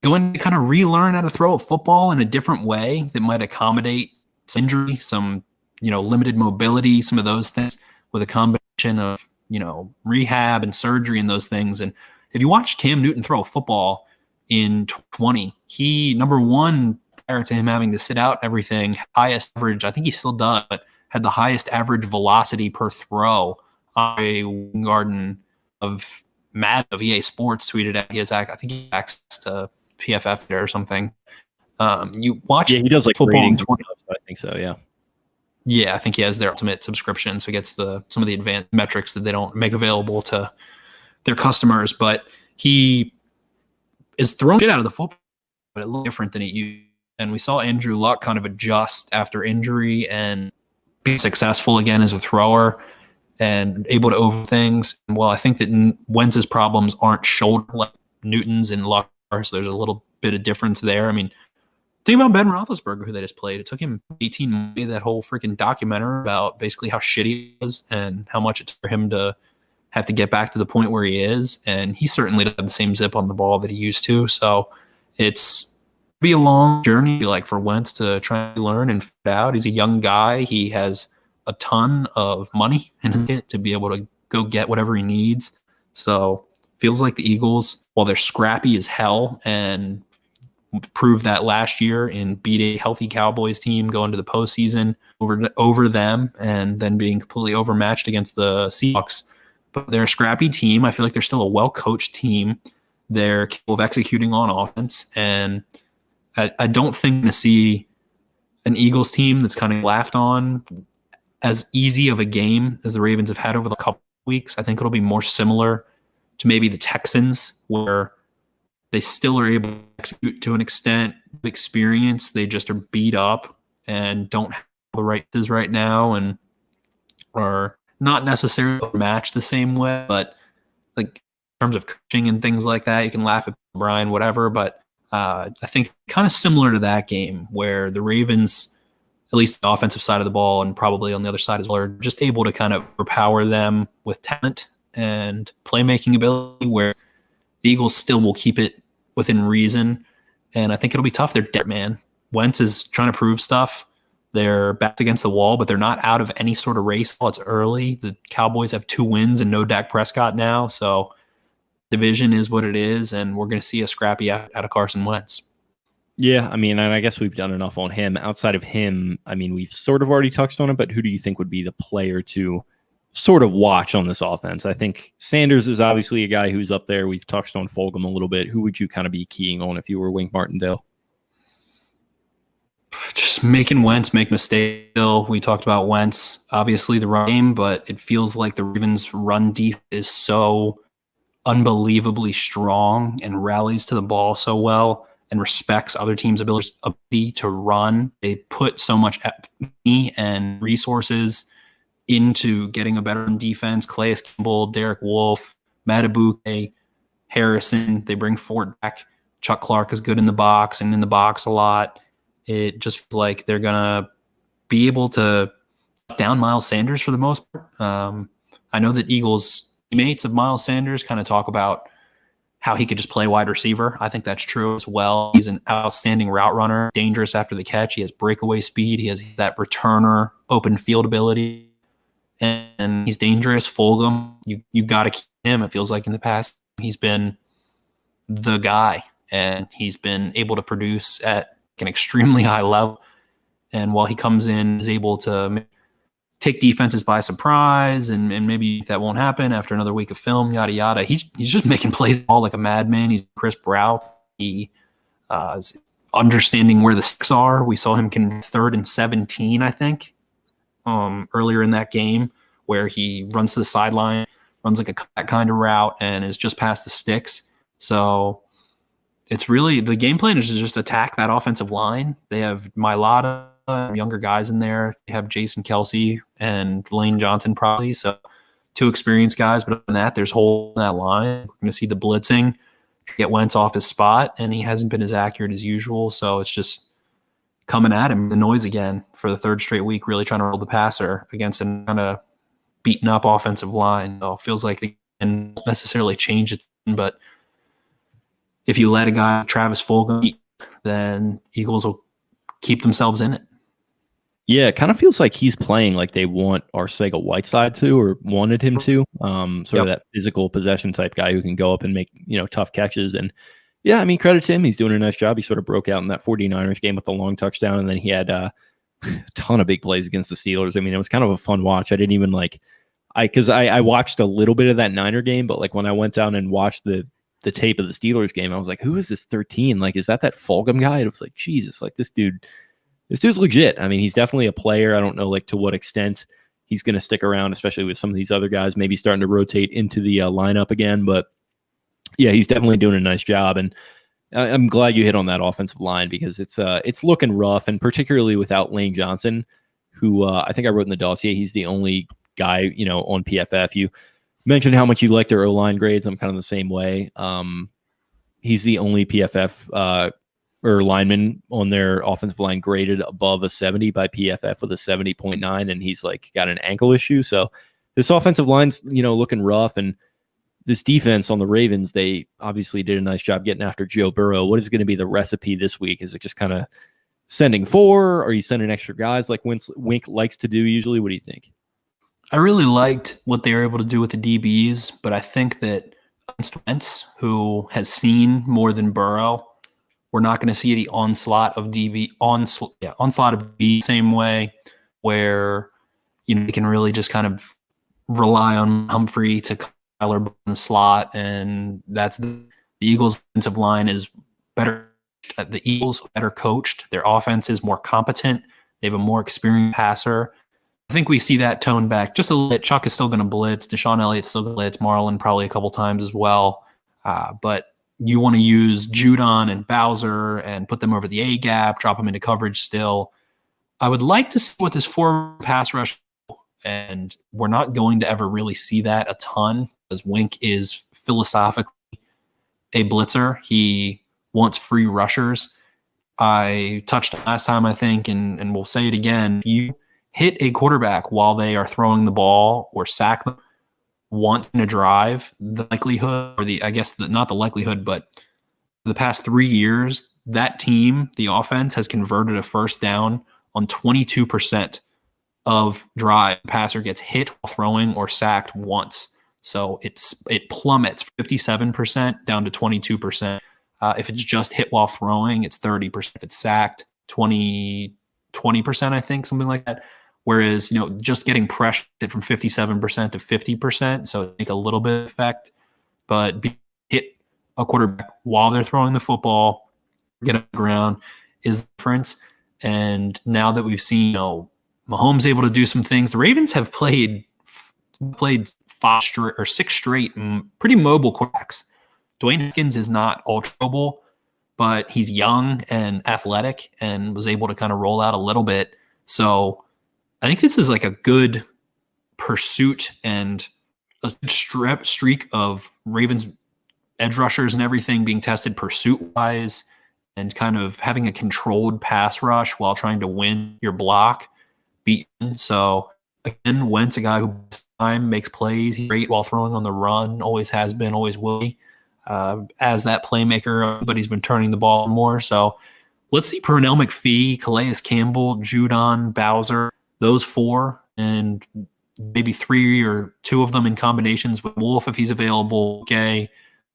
E: going to kind of relearn how to throw a football in a different way that might accommodate some injury, some, limited mobility, some of those things, with a combination of, rehab and surgery and those things. And if you watch Cam Newton throw a football in 20, he, number one, prior to him having to sit out everything, highest average, I think he still does, but had the highest average velocity per throw on a garden of Matt of EA Sports tweeted out. He has, I think he has access to PFF there or something. You watch,
D: he does like
E: football in
D: 20. I think so. Yeah.
E: Yeah, I think he has their ultimate subscription, so he gets some of the advanced metrics that they don't make available to their customers. But he is throwing shit out of the football, but it looks different than it used. And we saw Andrew Luck kind of adjust after injury and be successful again as a thrower and able to over things. Well, I think that Wentz's problems aren't shoulder like Newton's and Luck are, so there's a little bit of difference there. I mean, think about Ben Roethlisberger, who they just played. It took him 18 months, that whole freaking documentary about basically how shitty he was and how much it took for him to have to get back to the point where he is. And he certainly doesn't have the same zip on the ball that he used to. So it's be a long journey, like, for Wentz to try and learn and fit out. He's a young guy. He has a ton of money in it to be able to go get whatever he needs. So feels like the Eagles, while they're scrappy as hell and proved that last year and beat a healthy Cowboys team going to the postseason over them and then being completely overmatched against the Seahawks. But they're a scrappy team. I feel like they're still a well-coached team. They're capable of executing on offense. And I don't think I'm going to see an Eagles team that's kind of laughed on as easy of a game as the Ravens have had over the couple of weeks. I think it'll be more similar to maybe the Texans, where they still are able to execute to an extent of experience. They just are beat up and don't have the rights right now and are not necessarily matched the same way. But like in terms of coaching and things like that, you can laugh at Brian, whatever. But I think kind of similar to that game where the Ravens, at least the offensive side of the ball and probably on the other side as well, are just able to kind of overpower them with talent and playmaking ability, where the Eagles still will keep it within reason. And I think it'll be tough. They're dead, man. Wentz is trying to prove stuff. They're backed against the wall, but they're not out of any sort of race. It's early. The Cowboys have 2 wins and no Dak Prescott now. So division is what it is, and we're going to see a scrappy out of Carson Wentz.
D: Yeah, I mean, and I guess we've done enough on him. Outside of him, I mean, we've sort of already touched on it, but who do you think would be the player to sort of watch on this offense? I think Sanders is obviously a guy who's up there. We've touched on Fulgham a little bit. Who would you kind of be keying on if you were Wink Martindale?
E: Just making Wentz make mistakes. We talked about Wentz, obviously the run game, but it feels like the Ravens' run defense is so unbelievably strong and rallies to the ball so well and respects other teams' ability to run. They put so much money and resources into getting a better defense. Calais Campbell, Derek Wolfe, Matabuke, Harrison. They bring Ford back. Chuck Clark is good in the box and in the box a lot. It just feels like they're going to be able to down Miles Sanders for the most part. I know that Eagles teammates of Miles Sanders kind of talk about how he could just play wide receiver. I think that's true as well. He's an outstanding route runner, dangerous after the catch. He has breakaway speed. He has that returner, open field ability, and he's dangerous. Fulgham, you got to keep him. It feels like in the past he's been the guy, and he's been able to produce at an extremely high level. And while he comes in, is able to take defenses by surprise, and maybe that won't happen after another week of film, yada, yada. He's just making plays all like a madman. He's Chris Brown. He is understanding where the sticks are. We saw him convert 3rd and 17, I think, earlier in that game, where he runs to the sideline, runs like that kind of route, and is just past the sticks. So it's really, the game plan is to just attack that offensive line. They have Mailata, younger guys in there. They have Jason Kelsey and Lane Johnson probably. So 2 experienced guys, but other than that, there's holes in that line. We're going to see the blitzing get Wentz off his spot, and he hasn't been as accurate as usual. So it's just coming at him, the noise again for the 3rd straight week, really trying to roll the passer against a kind of beaten up offensive line. So it feels like they can necessarily change it, but if you let a guy, Travis Fulgham, eat, then Eagles will keep themselves in it.
D: Yeah, it kind of feels like he's playing like they want Arcega-Whiteside to, or wanted him to. Sort of that physical possession type guy who can go up and make, tough catches. And yeah, I mean, credit to him. He's doing a nice job. He sort of broke out in that 49ers game with the long touchdown, and then he had a ton of big plays against the Steelers. I mean, it was kind of a fun watch. I didn't even because I watched a little bit of that Niner game, but like when I went down and watched the tape of the Steelers game, I was like, who is this 13? Like, is that Fulgham guy? It was like, Jesus, like this dude's legit. I mean, he's definitely a player. I don't know like to what extent he's going to stick around, especially with some of these other guys maybe starting to rotate into the lineup again. But yeah, he's definitely doing a nice job. And I'm glad you hit on that offensive line, because it's looking rough, and particularly without Lane Johnson, who I think I wrote in the dossier, he's the only guy, on PFF. You mentioned how much you like their O-line grades. I'm kind of the same way. He's the only PFF or lineman on their offensive line graded above a 70 by PFF with a 70.9, and he's like got an ankle issue. So this offensive line's, looking rough, and this defense on the Ravens, they obviously did a nice job getting after Joe Burrow. What is going to be the recipe this week? Is it just kind of sending 4? Or are you sending extra guys like Wink likes to do usually? What do you think?
E: I really liked what they were able to do with the DBs, but I think that against Wentz, who has seen more than Burrow, we're not going to see the onslaught of DB same way, where you can really just kind of rely on Humphrey to Kyler in the slot, and that's the Eagles' offensive line is better. The Eagles better coached. Their offense is more competent. They have a more experienced passer. I think we see that toned back just a little bit. Chuck is still going to blitz. Deshaun Elliott's still going to blitz. Marlon probably a couple times as well. But you want to use Judon and Bowser and put them over the A gap, drop them into coverage still. I would like to see what this 4 pass rush, and we're not going to ever really see that a ton, because Wink is philosophically a blitzer. He wants free rushers. I touched on last time, I think, and we'll say it again. You hit a quarterback while they are throwing the ball or sack them, wanting to drive, the likelihood, or not the likelihood, but the past 3 years, that team, the offense, has converted a first down on 22% of drive. The passer gets hit while throwing or sacked once. So it plummets 57% down to 22%. If it's just hit while throwing, it's 30%. If it's sacked, 20%, I think, something like that. Whereas, just getting pressure from 57% to 50%, so it make a little bit of effect, but hit a quarterback while they're throwing the football, get on the ground is the difference. And now that we've seen, Mahomes able to do some things, the Ravens have played 6 straight pretty mobile quarterbacks. Dwayne Haskins is not ultra mobile, but he's young and athletic and was able to kind of roll out a little bit. So I think this is like a good pursuit and a streak of Ravens edge rushers and everything being tested pursuit-wise, and kind of having a controlled pass rush while trying to win your block beaten. So again, Wentz, a guy who makes plays, he's great while throwing on the run, always has been, always will be. As that playmaker, but he's been turning the ball more. So let's see Pernell McPhee, Calais Campbell, Judon, Bowser, those 4, and maybe 3 or 2 of them in combinations with Wolf if he's available, Gay,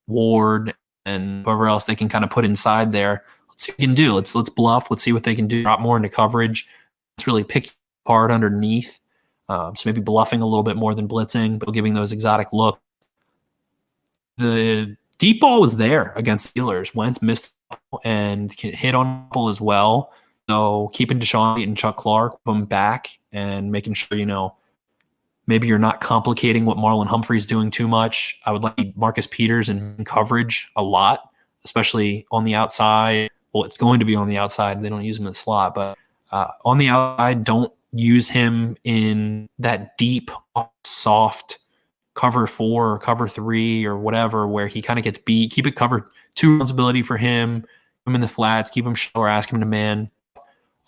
E: Ward, and whoever else they can kind of put inside there. Let's see what they can do. Let's bluff. Let's see what they can do. Drop more into coverage. Let's really pick hard underneath. So maybe bluffing a little bit more than blitzing, but giving those exotic looks. The deep ball was there against Steelers. Wentz missed and hit on ball as well. So keeping Deshaun and Chuck Clark them back and making sure, maybe you're not complicating what Marlon Humphrey's doing too much. I would like Marcus Peters in coverage a lot, especially on the outside. Well, it's going to be on the outside. They don't use him in the slot, but on the outside, don't use him in that deep, soft cover 4 or cover 3 or whatever, where he kind of gets beat. Keep it covered 2 responsibility for him. Keep him in the flats, keep him shallow, or ask him to man.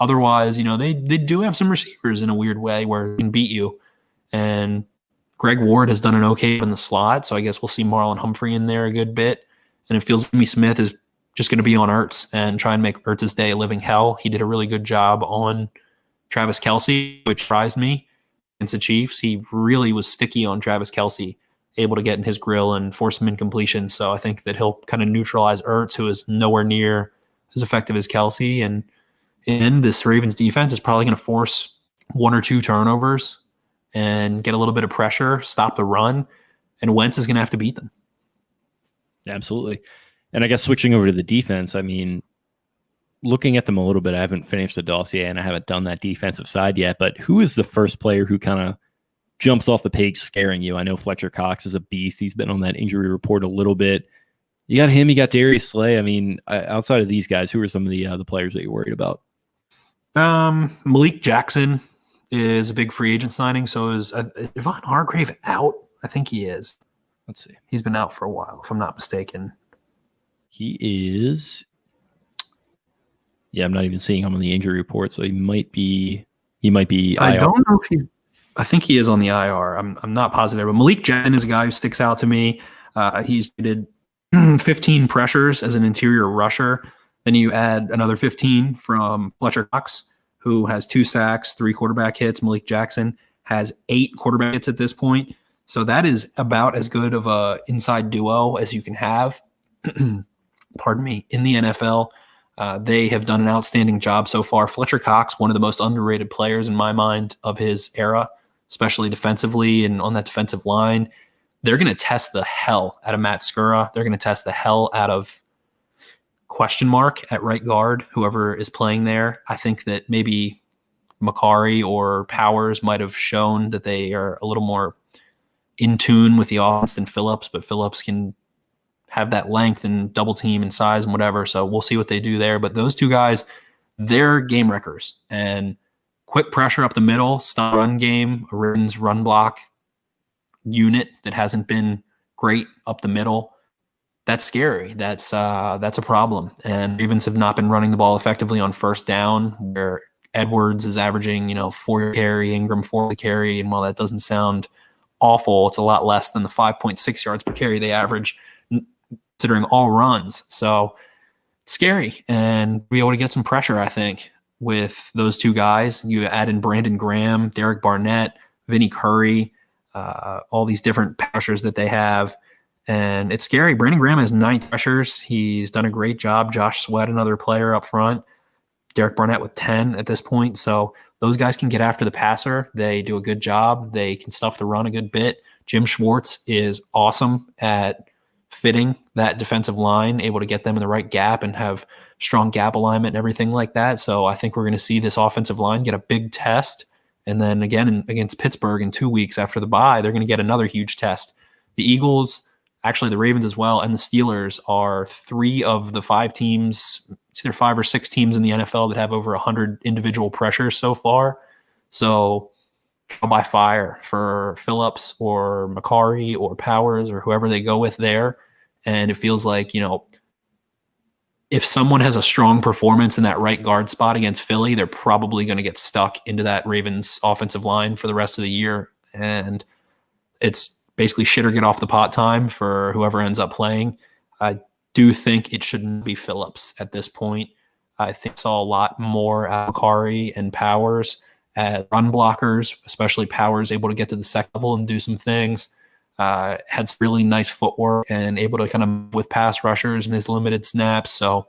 E: Otherwise, they do have some receivers in a weird way where he can beat you. And Greg Ward has done an okay in the slot, so I guess we'll see Marlon Humphrey in there a good bit. And it feels Jimmy Smith is just going to be on Ertz and try and make Ertz's day a living hell. He did a really good job on Travis Kelce, which surprised me against the Chiefs. He really was sticky on Travis Kelce, able to get in his grill and force him incompletion. So I think that he'll kind of neutralize Ertz, who is nowhere near as effective as Kelce. And this Ravens defense is probably going to force 1 or 2 turnovers and get a little bit of pressure, stop the run, and Wentz is going to have to beat them.
D: Absolutely. And I guess switching over to the defense, I mean, looking at them a little bit, I haven't finished the dossier and I haven't done that defensive side yet, but who is the first player who kind of jumps off the page scaring you? I know Fletcher Cox is a beast. He's been on that injury report a little bit. You got him, you got Darius Slay. I mean, outside of these guys, who are some of the players that you're worried about?
E: Malik Jackson is a big free agent signing. So is Yvonne Hargrave out? I think he is.
D: Let's see.
E: He's been out for a while, if I'm not mistaken.
D: He is. Yeah, I'm not even seeing him on the injury report, so he might be.
E: I don't know if I think he is on the IR. I'm not positive, but Malik Jackson is a guy who sticks out to me. He's did 15 pressures as an interior rusher. Then you add another 15 from Fletcher Cox, who has 2 sacks, 3 quarterback hits. Malik Jackson has 8 quarterback hits at this point. So that is about as good of a inside duo as you can have. Pardon me, in the NFL. They have done an outstanding job so far. Fletcher Cox, one of the most underrated players in my mind of his era, especially defensively and on that defensive line. They're going to test the hell out of Matt Skura. They're going to test the hell out of question mark at right guard, whoever is playing there. I think that maybe Macari or Powers might have shown that they are a little more in tune with the offense than Phillips, but Phillips can have that length and double team and size and whatever. So we'll see what they do there. But those 2 guys, they're game wreckers. And quick pressure up the middle, stop run game, a Ravens run block unit that hasn't been great up the middle. That's scary. That's a problem. And Ravens have not been running the ball effectively on first down, where Edwards is averaging, 4 carry, Ingram 4 carry. And while that doesn't sound awful, it's a lot less than the 5.6 yards per carry they average, considering all runs. So scary, and be able to get some pressure, I think, with those 2 guys. You add in Brandon Graham, Derek Barnett, Vinny Curry, all these different pressures that they have. And it's scary. Brandon Graham has 9 pressures. He's done a great job. Josh Sweat, another player up front. Derek Barnett with 10 at this point. So those guys can get after the passer. They do a good job. They can stuff the run a good bit. Jim Schwartz is awesome at fitting that defensive line, able to get them in the right gap and have strong gap alignment and everything like that. So I think we're going to see this offensive line get a big test. And then again, against Pittsburgh in 2 weeks after the bye, they're going to get another huge test. The Eagles, actually the Ravens as well, and the Steelers are 3 of the 5 teams. It's either 5 or 6 teams in the NFL that have over 100 individual pressures so far. So trial by fire for Phillips or Macari or Powers or whoever they go with there. And it feels like, if someone has a strong performance in that right guard spot against Philly, they're probably going to get stuck into that Ravens offensive line for the rest of the year. And it's basically shit or get off the pot time for whoever ends up playing. I do think it shouldn't be Phillips at this point. I think saw a lot more Macari and Powers at run blockers, especially Powers able to get to the second level and do some things. Had some really nice footwork and able to kind of with pass rushers and his limited snaps. So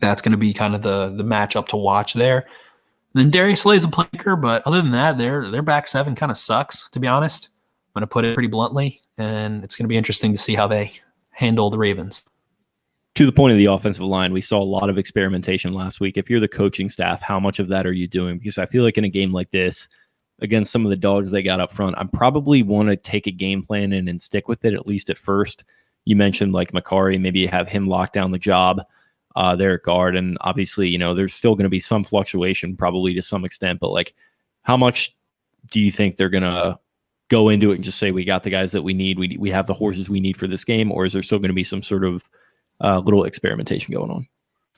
E: that's going to be kind of the matchup to watch there. And then Darius Slay's a playmaker, but other than that, their back 7 kind of sucks, to be honest. I'm going to put it pretty bluntly, and it's going to be interesting to see how they handle the Ravens.
D: To the point of the offensive line, we saw a lot of experimentation last week. If you're the coaching staff, how much of that are you doing? Because I feel like in a game like this, against some of the dogs they got up front, I probably want to take a game plan and stick with it, at least at first. You mentioned like Macari, maybe have him lock down the job there at guard. And obviously, you know, there's still going to be some fluctuation probably to some extent, but like how much do you think they're going to go into it and just say, we got the guys that we need, we have the horses we need for this game? Or is there still going to be some sort of little experimentation going on?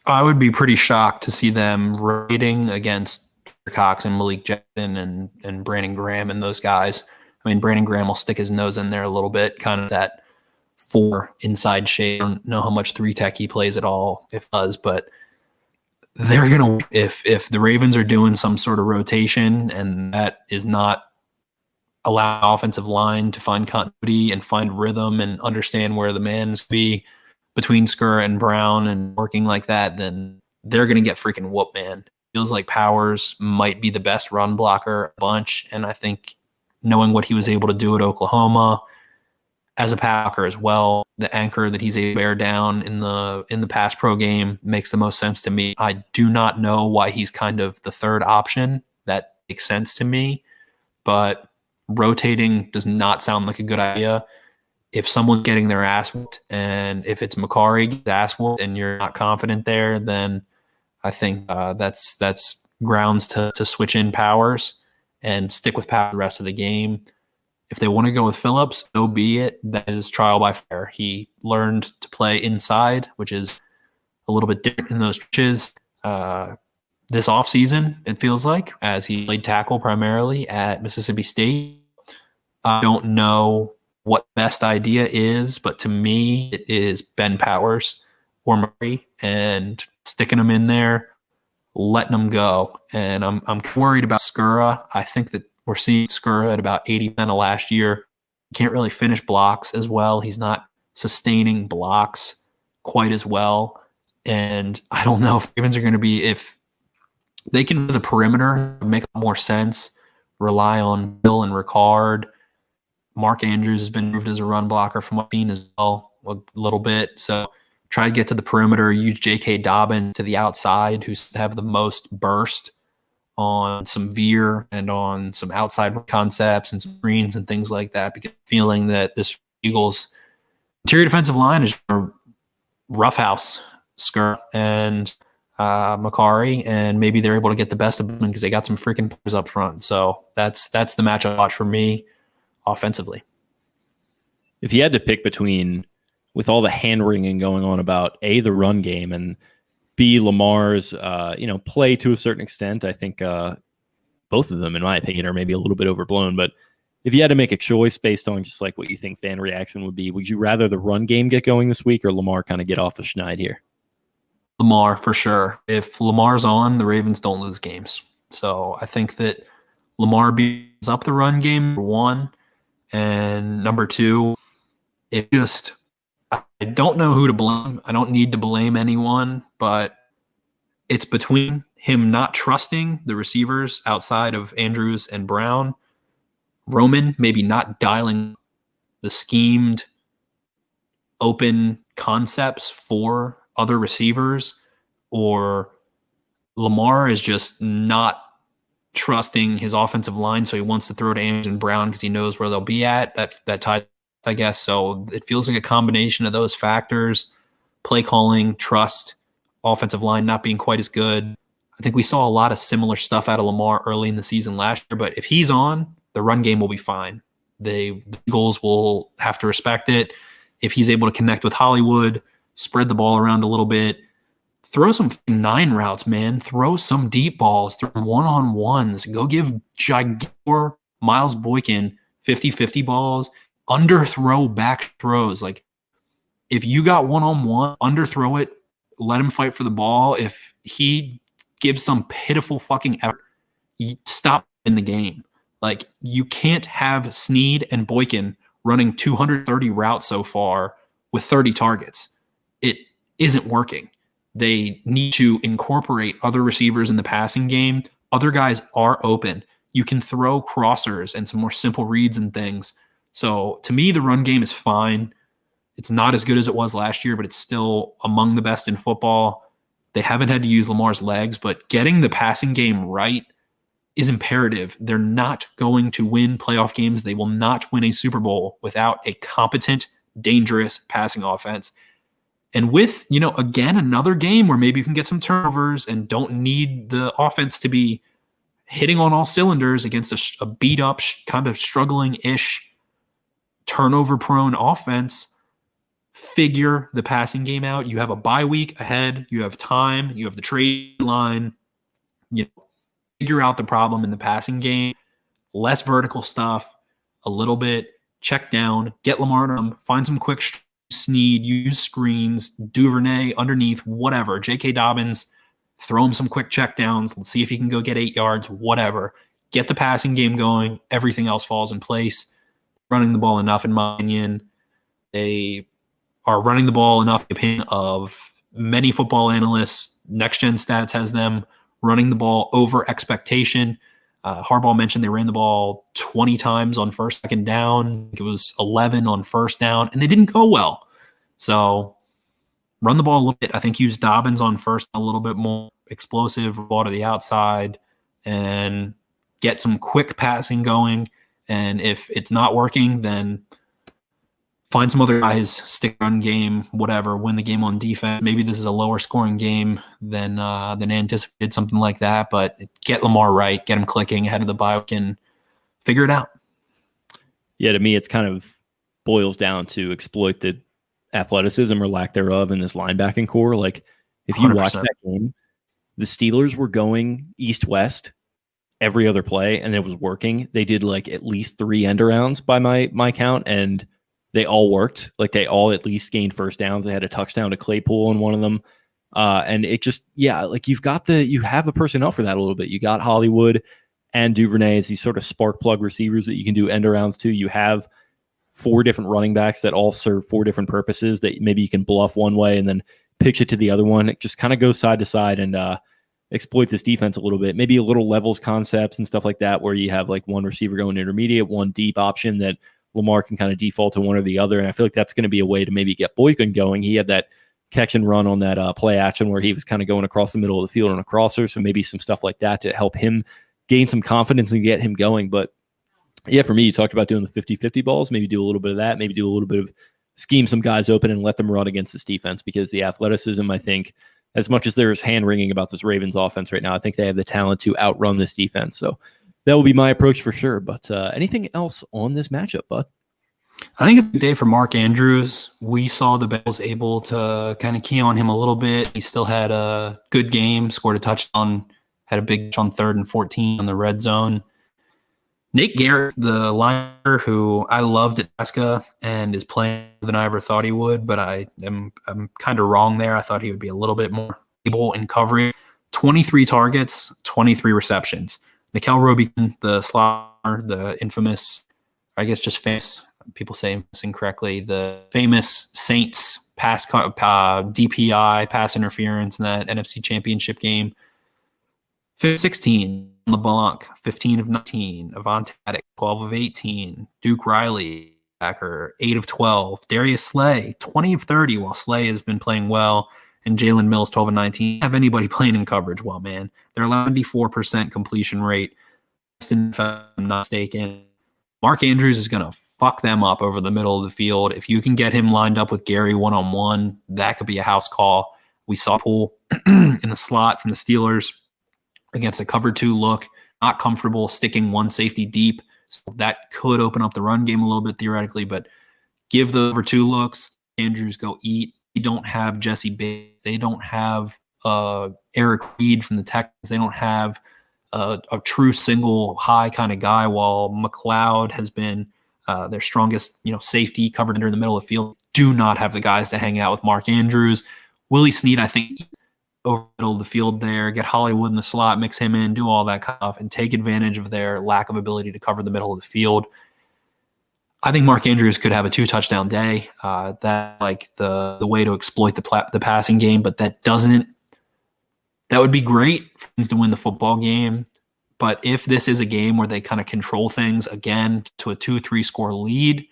E: I would be pretty shocked to see them rotating against Koch and Malik Jackson and Brandon Graham and those guys. I mean, Brandon Graham will stick his nose in there a little bit, kind of that 4 inside shade. I don't know how much 3-tech he plays at all, if he does, but they're going to, if the Ravens are doing some sort of rotation and that is not allow offensive line to find continuity and find rhythm and understand where the man's be between Skura and Brown and working like that, then they're going to get freaking whooped, man. Feels like Powers might be the best run blocker a bunch, and I think knowing what he was able to do at Oklahoma as a packer as well, the anchor that he's able to bear down in the pass pro game makes the most sense to me. I do not know why he's kind of the third option. That makes sense to me, but rotating does not sound like a good idea. If someone's getting their ass whooped, and if it's Macari gets ass whooped and you're not confident there, then I think that's grounds to switch in Powers and stick with Powers the rest of the game. If they want to go with Phillips, so be it. That is trial by fire. He learned to play inside, which is a little bit different in those pitches. This offseason, it feels like, as he played tackle primarily at Mississippi State. I don't know what the best idea is, but to me, it is Ben Powers or Murray and sticking them in there, letting them go. And I'm worried about Skura. I think that we're seeing Skura at about 80% of last year. He can't really finish blocks as well. He's not sustaining blocks quite as well. And I don't know if the Ravens are going to be, if they can do the perimeter, make more sense, rely on Bill and Ricard. Mark Andrews has been moved as a run blocker from what I've seen as well a little bit. So try to get to the perimeter, use J.K. Dobbins to the outside, who's have the most burst on some veer and on some outside concepts and some screens and things like that, because feeling that this Eagles interior defensive line is a roughhouse Skura and Macari, and maybe they're able to get the best of them because they got some freaking players up front. So that's the match I watch for me offensively.
D: If you had to pick between, with all the hand-wringing going on about A, the run game, and B, Lamar's play to a certain extent, I think both of them, in my opinion, are maybe a little bit overblown. But if you had to make a choice based on just like what you think fan reaction would be, would you rather the run game get going this week or Lamar kind of get off the schneid here?
E: Lamar, for sure. If Lamar's on, the Ravens don't lose games. So I think that Lamar beats up the run game, number one. And number two, it just, I don't know who to blame. I don't need to blame anyone, but it's between him not trusting the receivers outside of Andrews and Brown, Roman maybe not dialing the schemed open concepts for other receivers, or Lamar is just not trusting his offensive line, so he wants to throw to Andrews and Brown because he knows where they'll be at. That ties, I guess. So it feels like a combination of those factors: play calling, trust, offensive line not being quite as good. I think we saw a lot of similar stuff out of Lamar early in the season last year, but if he's on, the run game will be fine. The Eagles will have to respect it. If he's able to connect with Hollywood, spread the ball around a little bit, throw some 9 routes, man. Throw some deep balls, throw one-on-ones. Go give Jaguar Miles Boykin 50-50 balls, underthrow back throws. Like, if you got one-on-one, underthrow it, let him fight for the ball. If he gives some pitiful fucking effort, you stop in the game. Like, you can't have Snead and Boykin running 230 routes so far with 30 targets. It isn't working. They need to incorporate other receivers in the passing game. Other guys are open. You can throw crossers and some more simple reads and things. So to me, the run game is fine. It's not as good as it was last year, but it's still among the best in football. They haven't had to use Lamar's legs, but getting the passing game right is imperative. They're not going to win playoff games. They will not win a Super Bowl without a competent, dangerous passing offense. And with, again, another game where maybe you can get some turnovers and don't need the offense to be hitting on all cylinders against a beat-up, kind of struggling-ish, turnover-prone offense, figure the passing game out. You have a bye week ahead. You have time. You have the trade line. Figure out the problem in the passing game. Less vertical stuff, a little bit, check down, get Lamar, find some quick Snead, use screens, Duvernay underneath, whatever. J.K. Dobbins, throw him some quick checkdowns. Let's see if he can go get 8 yards, whatever. Get the passing game going. Everything else falls in place. Running the ball enough, in my opinion. They are running the ball enough, in the opinion of many football analysts. Next Gen Stats has them running the ball over expectation. Harbaugh mentioned they ran the ball 20 times on first, second down. It was 11 on first down, and they didn't go well. So run the ball a little bit. I think use Dobbins on first a little bit more, explosive ball to the outside, and get some quick passing going. And if it's not working, then find some other guys, stick run game, whatever, win the game on defense. Maybe this is a lower scoring game than anticipated, something like that. But get Lamar right, get him clicking ahead of the bye week and figure it out.
D: Yeah, to me, it's kind of boils down to exploit the athleticism or lack thereof in this linebacking core. Like, if you
E: 100%.
D: watch that game, the Steelers were going east-west every other play, and it was working. They did like at least 3 end-arounds by my count, and they all worked. Like, they all at least gained first downs. They had a touchdown to Claypool in one of them. And it just, like you have the personnel for that a little bit. You got Hollywood and Duvernay as these sort of spark plug receivers that you can do end arounds to. You have 4 different running backs that all serve 4 different purposes that maybe you can bluff one way and then pitch it to the other one. It just kind of goes side to side and exploit this defense a little bit. Maybe a little levels concepts and stuff like that, where you have like one receiver going intermediate, one deep option that Lamar can kind of default to one or the other. And I feel like that's going to be a way to maybe get Boykin going. He had that catch and run on that play action where he was kind of going across the middle of the field on a crosser. So maybe some stuff like that to help him gain some confidence and get him going. But yeah, for me, you talked about doing the 50-50 balls, maybe do a little bit of that, maybe do a little bit of scheme some guys open and let them run against this defense, because the athleticism, I think, as much as there's hand-wringing about this Ravens offense right now, I think they have the talent to outrun this defense. So that will be my approach for sure. But anything else on this matchup, Bud?
E: I think it's a good day for Mark Andrews. We saw the Bengals able to kind of key on him a little bit. He still had a good game, scored a touchdown, had a big touch on 3rd and 14 on the red zone. Nate Garrett, the linebacker who I loved at Nebraska and is playing better than I ever thought he would, but I'm kind of wrong there. I thought he would be a little bit more able in covering. 23 targets, 23 receptions. Nickel Roby, the slaughter, the infamous, I guess just famous, people say this incorrectly, the famous Saints pass DPI, pass interference in that NFC Championship game. 16, LeBlanc, 15 of 19. Avante Addict, 12 of 18. Duke Riley, backer, 8 of 12. Darius Slay, 20 of 30, while Slay has been playing well. And Jalen Mills, 12 of 19. Have anybody playing in coverage well, man. They're 94% completion rate. If I'm not mistaken. Mark Andrews is going to fuck them up over the middle of the field. If you can get him lined up with Gary one-on-one, that could be a house call. We saw Poole in the slot from the Steelers against a cover 2 look, not comfortable sticking one safety deep. So that could open up the run game a little bit theoretically, but give the cover 2 looks. Andrews go eat. They don't have Jesse Bates. They don't have Eric Reed from the Texans. They don't have a true single high kind of guy, while McLeod has been their strongest, safety covered under the middle of the field. Do not have the guys to hang out with Mark Andrews. Willie Snead, I think, over the middle of the field there, get Hollywood in the slot, mix him in, do all that kind of stuff, and take advantage of their lack of ability to cover the middle of the field. I think Mark Andrews could have a 2-touchdown day. That's like the way to exploit the passing game, but that would be great for things to win the football game. But if this is a game where they kind of control things again to a 2-3 score lead,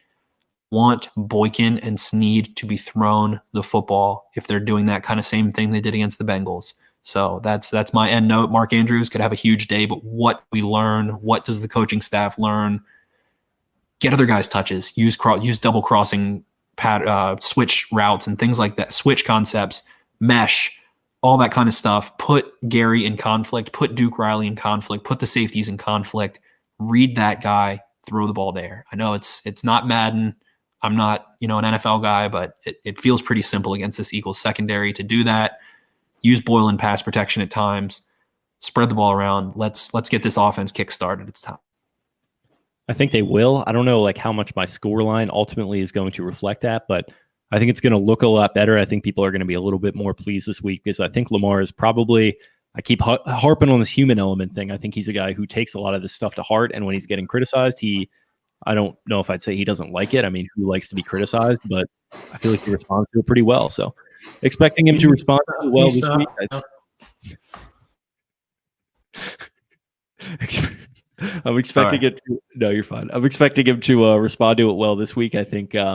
E: want Boykin and Snead to be thrown the football if they're doing that kind of same thing they did against the Bengals. So that's my end note. Mark Andrews could have a huge day, but what we learn, what does the coaching staff learn? Get other guys touches, use double crossing, switch routes and things like that, switch concepts, mesh, all that kind of stuff. Put Gary in conflict, put Duke Riley in conflict, put the safeties in conflict, read that guy, throw the ball there. I know it's not Madden. I'm not, an NFL guy, but it feels pretty simple against this Eagles secondary to do that. Use Boyle in pass protection at times. Spread the ball around. Let's get this offense kick-started. It's time.
D: I think they will. I don't know how much my score line ultimately is going to reflect that, but I think it's going to look a lot better. I think people are going to be a little bit more pleased this week because I think Lamar is probably, I keep harping on this human element thing. I think he's a guy who takes a lot of this stuff to heart, and when he's getting criticized, I don't know if I'd say he doesn't like it. I mean, who likes to be criticized? But I feel like he responds to it pretty well. So expecting him to respond to it well this week. I'm expecting it to. No, you're fine. I'm expecting him to respond to it well this week. I think they're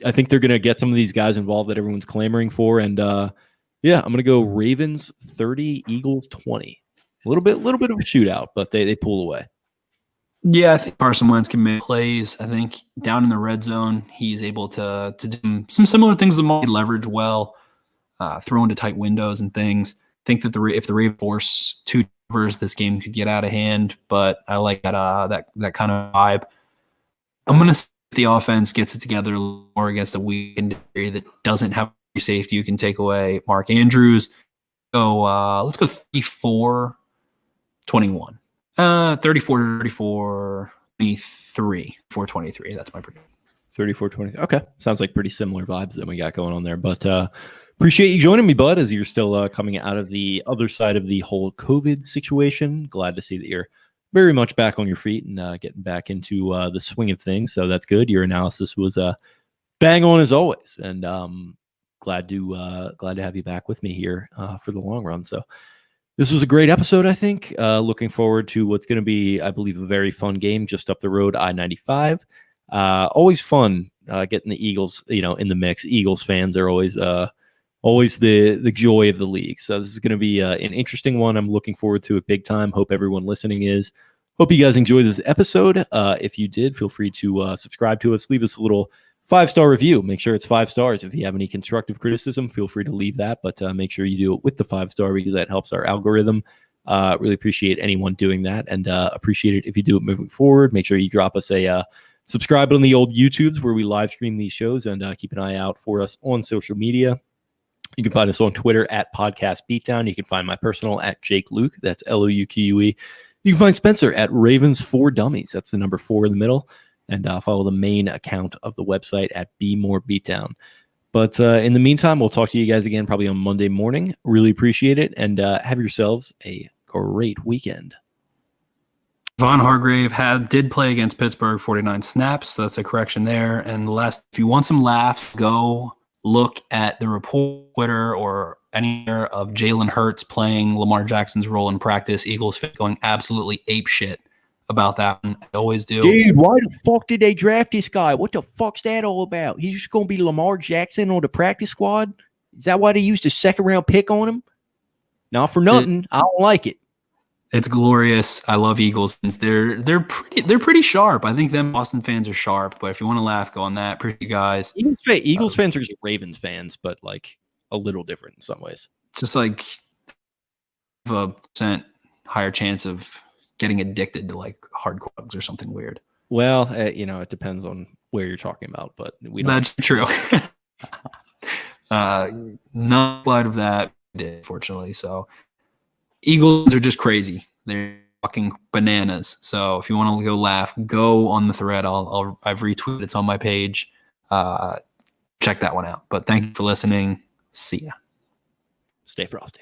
D: going to get some of these guys involved that everyone's clamoring for, and I'm going to go Ravens 30, Eagles 20. A little bit of a shootout, but they pull away.
E: Yeah, I think Carson Wentz can make plays. I think down in the red zone, he's able to do some similar things to Lamar, leverage well, throw into tight windows and things. I think that if the Ravens force two turnovers, this game could get out of hand. But I like that kind of vibe. I'm going to see if the offense gets it together more against a weak secondary that doesn't have a safety you can take away. Mark Andrews. So let's go 34-21. 34-23. 4-23. That's my prediction.
D: 34-20. Okay. Sounds like pretty similar vibes that we got going on there. But appreciate you joining me, bud, as you're still coming out of the other side of the whole COVID situation. Glad to see that you're very much back on your feet and getting back into the swing of things. So that's good. Your analysis was bang on as always. And glad to have you back with me here for the long run. So this was a great episode, I think. Looking forward to what's going to be, I believe, a very fun game just up the road, I-95. Always fun getting the Eagles, in the mix. Eagles fans are always the joy of the league. So this is going to be an interesting one. I'm looking forward to it big time. Hope everyone listening is. Hope you guys enjoyed this episode. If you did, feel free to subscribe to us. Leave us a little 5-star review. Make sure it's 5 stars. If you have any constructive criticism, feel free to leave that, but make sure you do it with the 5-star because that helps our algorithm. Really appreciate anyone doing that, and appreciate it if you do it moving forward. Make sure you drop us a subscribe on the old YouTubes where we live stream these shows, and keep an eye out for us on social media. You can find us on Twitter at Podcast Beatdown. You can find my personal at Jake Luke. That's LOUQUE. You can find Spencer at Ravens 4 Dummies. That's the number 4 in the middle. And follow the main account of the website at Be More Beatdown. But in the meantime, we'll talk to you guys again probably on Monday morning. Really appreciate it, and have yourselves a great weekend.
E: Von Hargrave did play against Pittsburgh 49 snaps, so that's a correction there. And the last, if you want some laughs, go look at the report Twitter or anywhere of Jalen Hurts playing Lamar Jackson's role in practice. Eagles fan going absolutely apeshit about that one. I always do.
D: Dude, why the fuck did they draft this guy? What the fuck's that all about? He's just going to be Lamar Jackson on the practice squad? Is that why they used a second-round pick on him? Not for nothing. I don't like it.
E: It's glorious. I love Eagles fans. They're pretty sharp. I think them Boston fans are sharp, but if you want to laugh, go on that. Pretty guys.
D: Eagles fans are just Ravens fans, but a little different in some ways.
E: Just a % higher chance of getting addicted to hard drugs or something weird.
D: Well, it depends on where you're talking about, but we don't.
E: That's true. Not light of that, fortunately. So Eagles are just crazy. They're fucking bananas. So if you want to go laugh, go on the thread. I've retweeted. It's on my page. Check that one out. But thank you for listening. See ya.
D: Stay frosty.